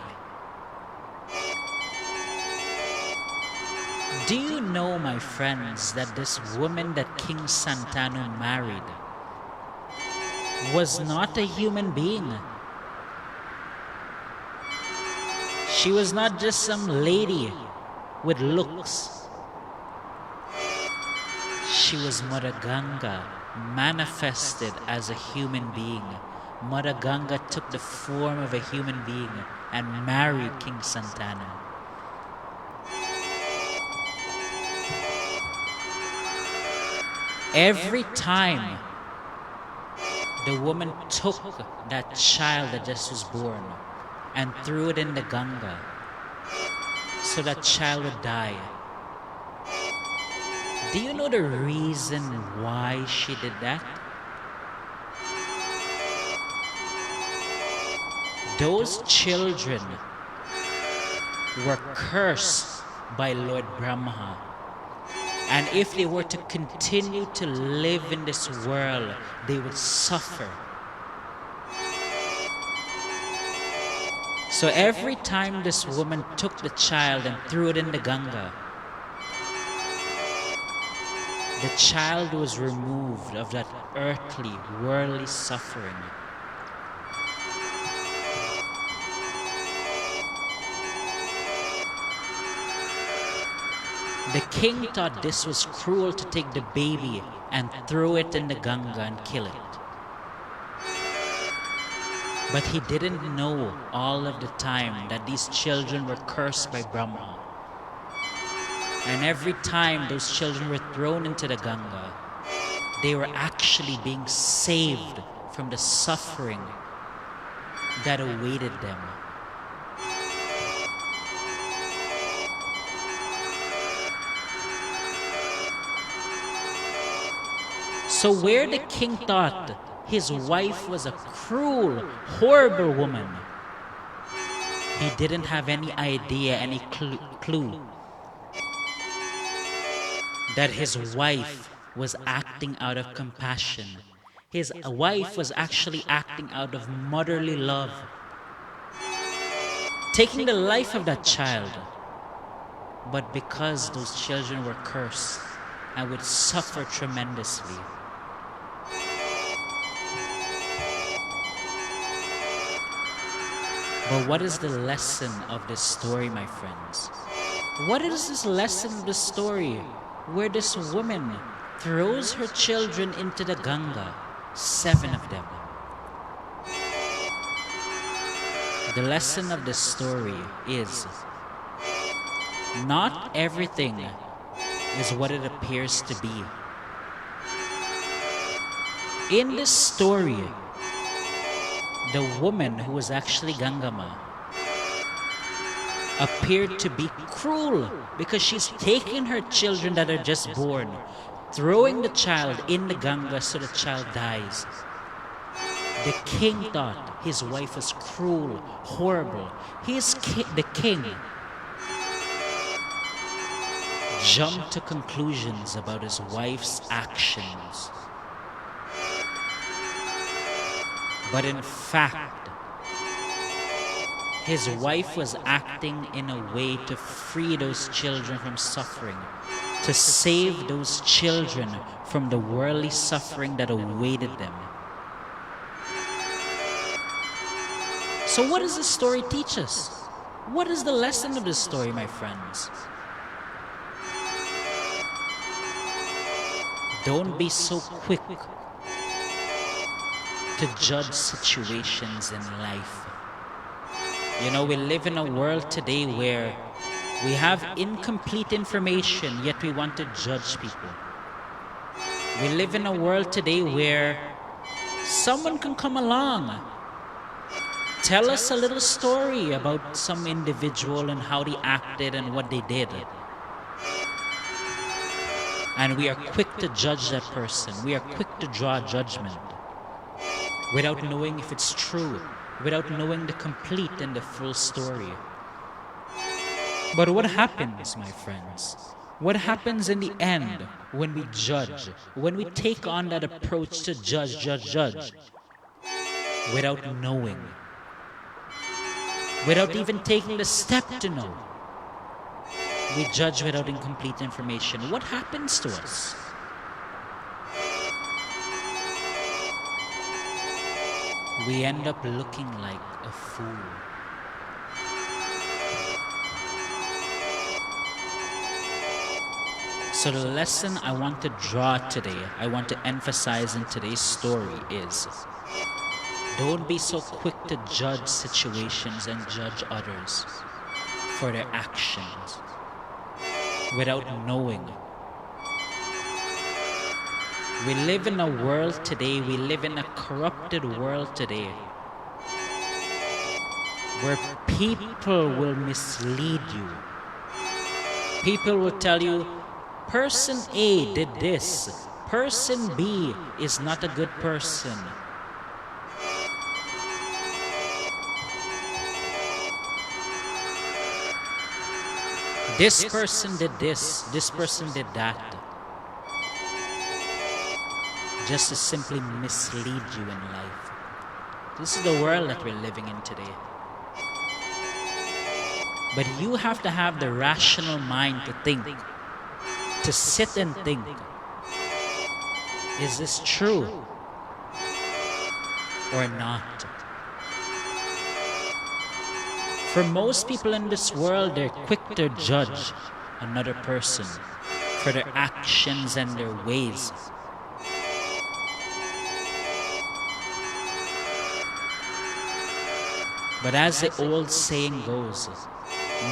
Do you know, my friends, that this woman that King Santanu married was not a human being? She was not just some lady with looks. She was Mother Ganga, manifested as a human being. Mother Ganga took the form of a human being and married King Santanu. Every time the woman took that child that just was born and threw it in the Ganga so that child would die. Do you know the reason why she did that? Those children were cursed by Lord Brahma. And if they were to continue to live in this world, they would suffer. So every time this woman took the child and threw it in the Ganga, the child was removed of that earthly, worldly suffering. The king thought this was cruel to take the baby and throw it in the Ganga and kill it. But he didn't know all of the time that these children were cursed by Brahma. And every time those children were thrown into the Ganga, they were actually being saved from the suffering that awaited them. So where the king thought his wife was a cruel, horrible woman, he didn't have any idea, any clue that his wife was acting out of compassion. His wife was actually acting out of motherly love, taking the life of that child. But because those children were cursed and would suffer tremendously, But what is the lesson of this story, my friends? What is this lesson of the story where this woman throws her children into the Ganga, 7 of them? The lesson of this story is not everything is what it appears to be. In this story, the woman who was actually Gangama appeared to be cruel because she's taking her children that are just born, throwing the child in the Ganga so the child dies. The king thought his wife was cruel, horrible. The king jumped to conclusions about his wife's actions. But in fact, his wife was acting in a way to free those children from suffering, to save those children from the worldly suffering that awaited them. So what does this story teach us? What is the lesson of this story, my friends? Don't be so quick to judge situations in life. You know, we live in a world today where we have incomplete information, yet we want to judge people. We live in a world today where someone can come along, tell us a little story about some individual and how they acted and what they did. And we are quick to judge that person. We are quick to draw judgment without knowing if it's true, without knowing the complete and the full story. But what happens, my friends? What happens in the end when we judge, when we take on that approach to judge, without knowing, without even taking the step to know? We judge without incomplete information. What happens to us? We end up looking like a fool. So the lesson I want to draw today, I want to emphasize in today's story is, don't be so quick to judge situations and judge others for their actions without knowing. We live in a world today, we live in a corrupted world today where people will mislead you. People will tell you, person A did this, person B is not a good person. This person did this person did that. Just to simply mislead you in life. This is the world that we're living in today. But you have to have the rational mind to think, to sit and think, is this true or not? For most people in this world, they're quick to judge another person for their actions and their ways. But as the old saying goes,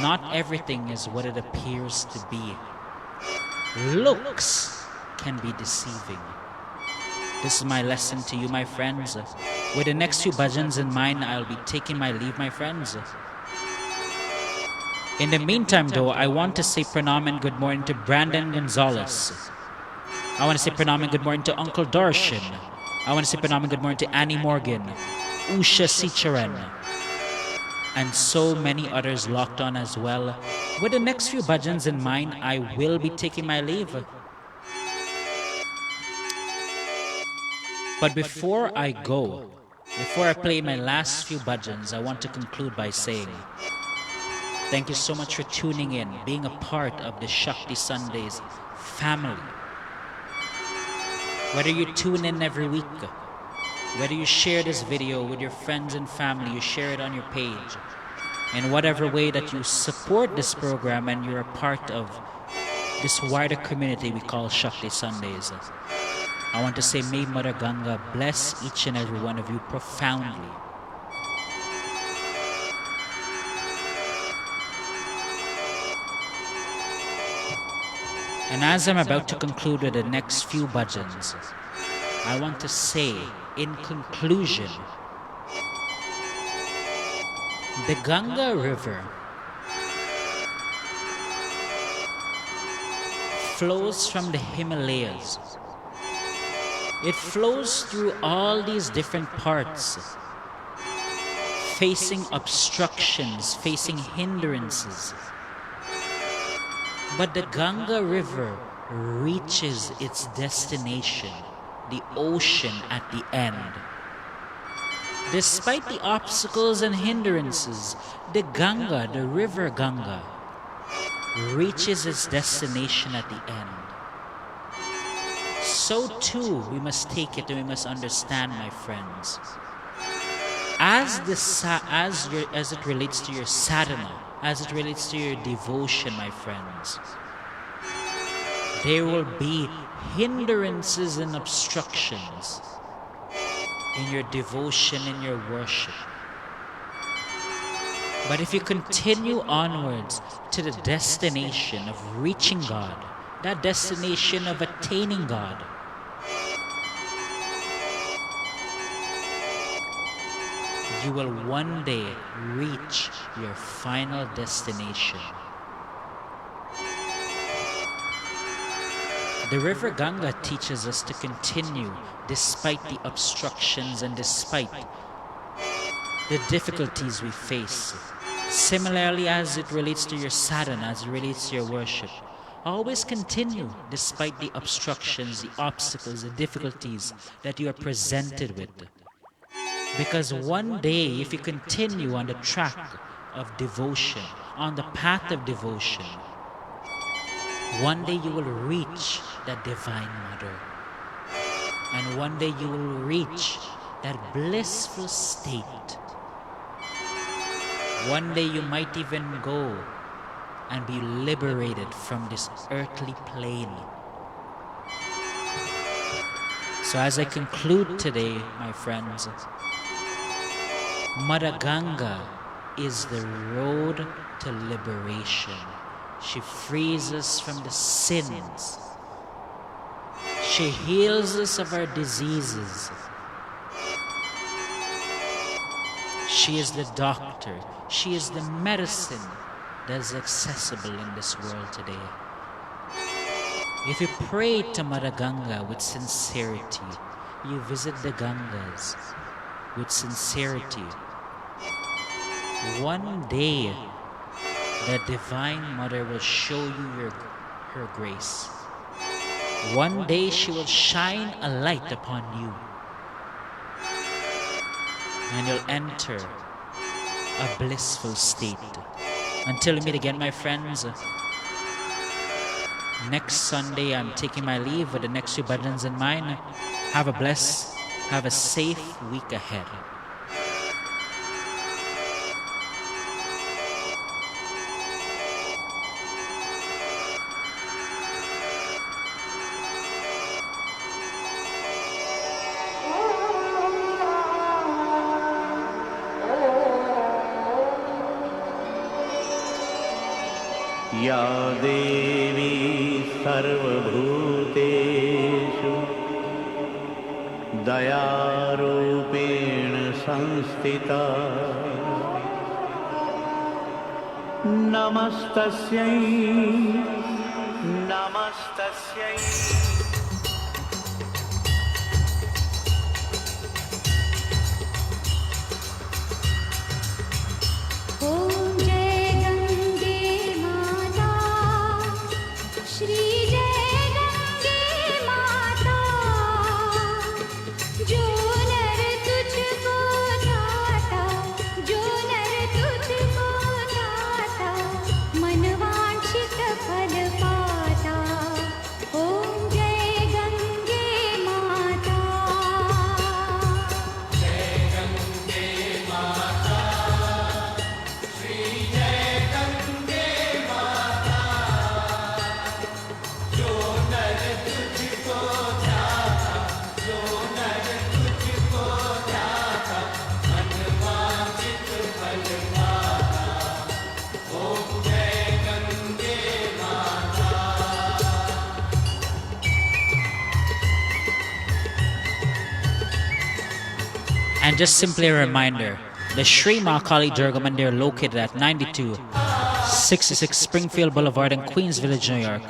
not everything is what it appears to be. Looks can be deceiving. This is my lesson to you, my friends. With the next few bhajans in mind, I'll be taking my leave, my friends. In the meantime, though, I want to say pranam and good morning to Brandon Gonzalez. I want to say pranam and good morning to Uncle Darshan. I want to say pranam and good morning to Annie Morgan, Usha Sicharan, and so many others locked on as well. With the next few bhajans in mind, I will be taking my leave. But before I go, before I play my last few bhajans, I want to conclude by saying, thank you so much for tuning in, being a part of the Shakti Sundays family. Whether you tune in every week, Whether you share this video with your friends and family, you share it on your page, in whatever way that you support this program and you're a part of this wider community we call Shakti Sundays, I want to say, may Mother Ganga bless each and every one of you profoundly. And as I'm about to conclude with the next few bhajans, I want to say, in conclusion, the Ganga River flows from the Himalayas. It flows through all these different parts, facing obstructions, facing hindrances. But the Ganga River reaches its destination, the ocean at the end. Despite the obstacles and hindrances, the Ganga, the river Ganga, reaches its destination at the end. So too, we must take it and we must understand, my friends. As it relates to your sadhana, as it relates to your devotion, my friends, there will be hindrances and obstructions in your devotion, in your worship. But if you continue onwards to the destination of reaching God, that destination of attaining God, you will one day reach your final destination. The river Ganga teaches us to continue despite the obstructions and despite the difficulties we face. Similarly, as it relates to your sadhana, as it relates to your worship, always continue despite the obstructions, the obstacles, the difficulties that you are presented with. Because one day, if you continue on the track of devotion, on the path of devotion, one day you will reach that Divine Mother. And one day you will reach that blissful state. One day you might even go and be liberated from this earthly plane. So as I conclude today, my friends, Mother Ganga is the road to liberation. She frees us from the sins. She heals us of our diseases. She is the doctor. She is the medicine that is accessible in this world today. If you pray to Mother Ganga with sincerity, you visit the Gangas with sincerity, one day the Divine Mother will show you her grace. One day she will shine a light upon you, and you'll enter a blissful state. Until we meet again, my friends, next Sunday I'm taking my leave with the next few bhajans in mind. Have a blessed, have a safe week ahead. या देवी सर्वभूतेषु दयारूपेण संस्थिता नमस्तस्यै नमस्तस्यै And just simply a reminder, the Sri Mahakali Durga Mandir located at 9266 Springfield Boulevard in Queens Village, New York,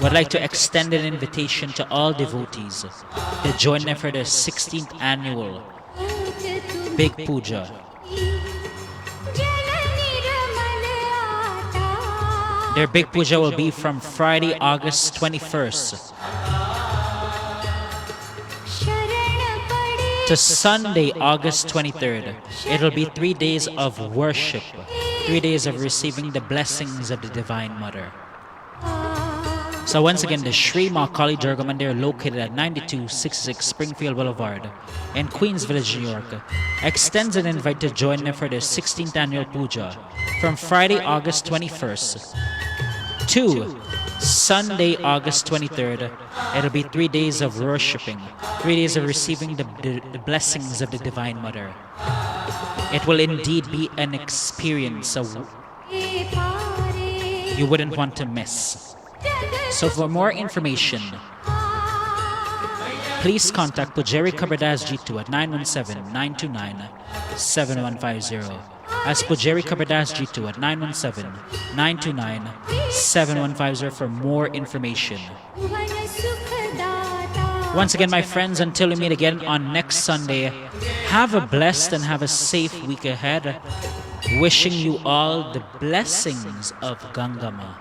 would like to extend an invitation to all devotees to join them for their 16th annual Big Puja. Their Big Puja will be from Friday, August 21st to Sunday, August 23rd. It will be 3 days of worship, 3 days of receiving the blessings of the Divine Mother. So once again, the Sri Mahakali Durga Mandir located at 9266 Springfield Boulevard in Queens Village, New York, extends an invite to join them for their 16th annual puja from Friday, August 21st to Sunday, August 23rd. It'll be 3 days of worshiping, 3 days of receiving the blessings of the Divine Mother. It will indeed be an experience you wouldn't want to miss. So for more information, please contact Pujari Kabardas G2 at 917-929-7150. As Pujari Kabardas G2 at 917-929-7150 for more information. Once again, my friends, until we meet again on next Sunday, have a blessed and have a safe week ahead. Wishing you all the blessings of Gangama.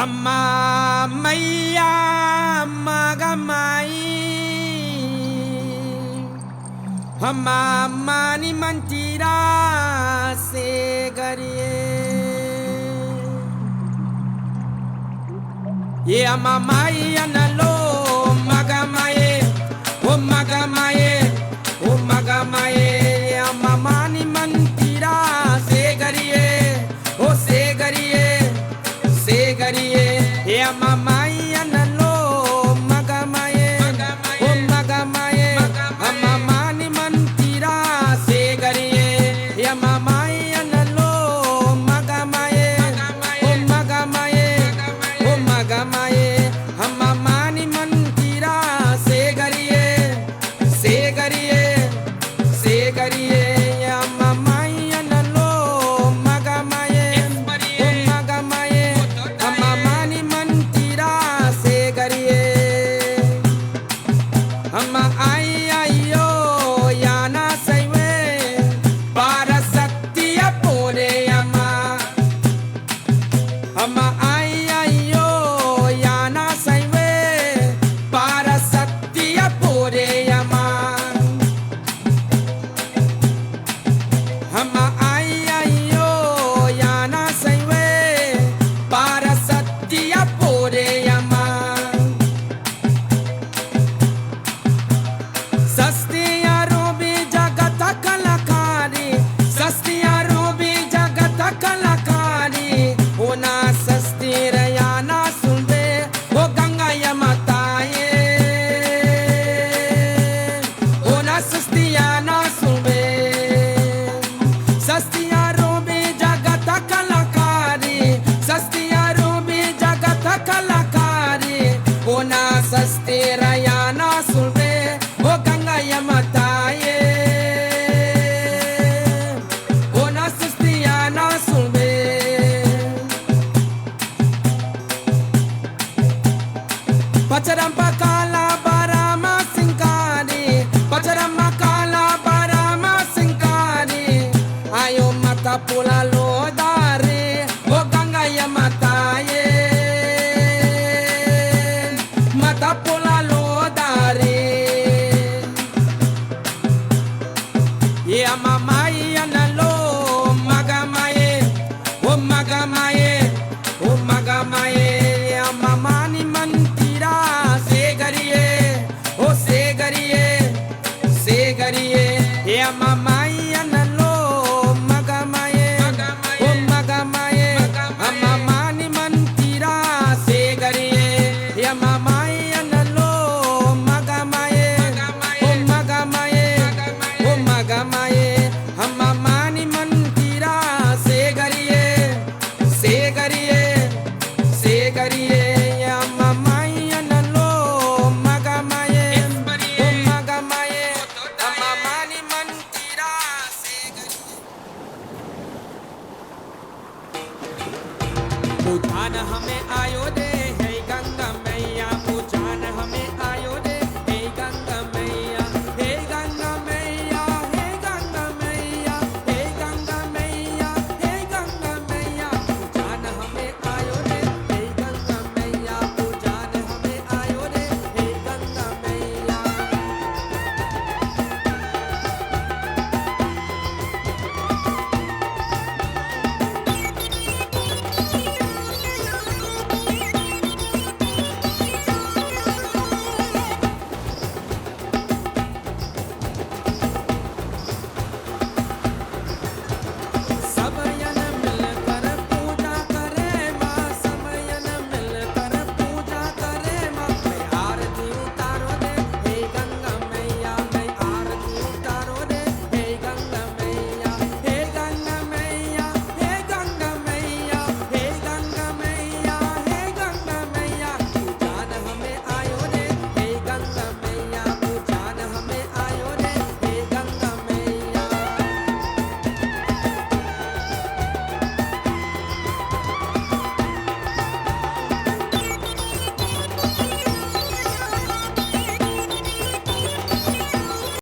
अम्मा मैया मगमाई अम्मा मानी मंतीरा से गरिए ये अम्मा मैया नलो मगमाए ओ मगमाए ओ मगमाए अम्मा मानी मंतीरा से गरिए ओ से गरिए गरिए ये ममाई अनलो मगमाए ओ मगमाए ममानी मंतीरा से गरिए ये ममाई अनलो मगमाए ओ मगमाए ममानी mata pula lo dare o ganga ya mataye mata pula lo dare ya mama ya nalo magamaye o magamaye o magamaye ya mama ni mantira se gariye o se gariye ya mama ya nalo magamaye o magamaye mama ni mantira se gariye ya mama ya nalo magamaye o magamaye o magamaye mama ni mantira se gariye ya mama ya nalo magamaye o magamaye mama ni mantira se gariye बुझाना हमें आयो दे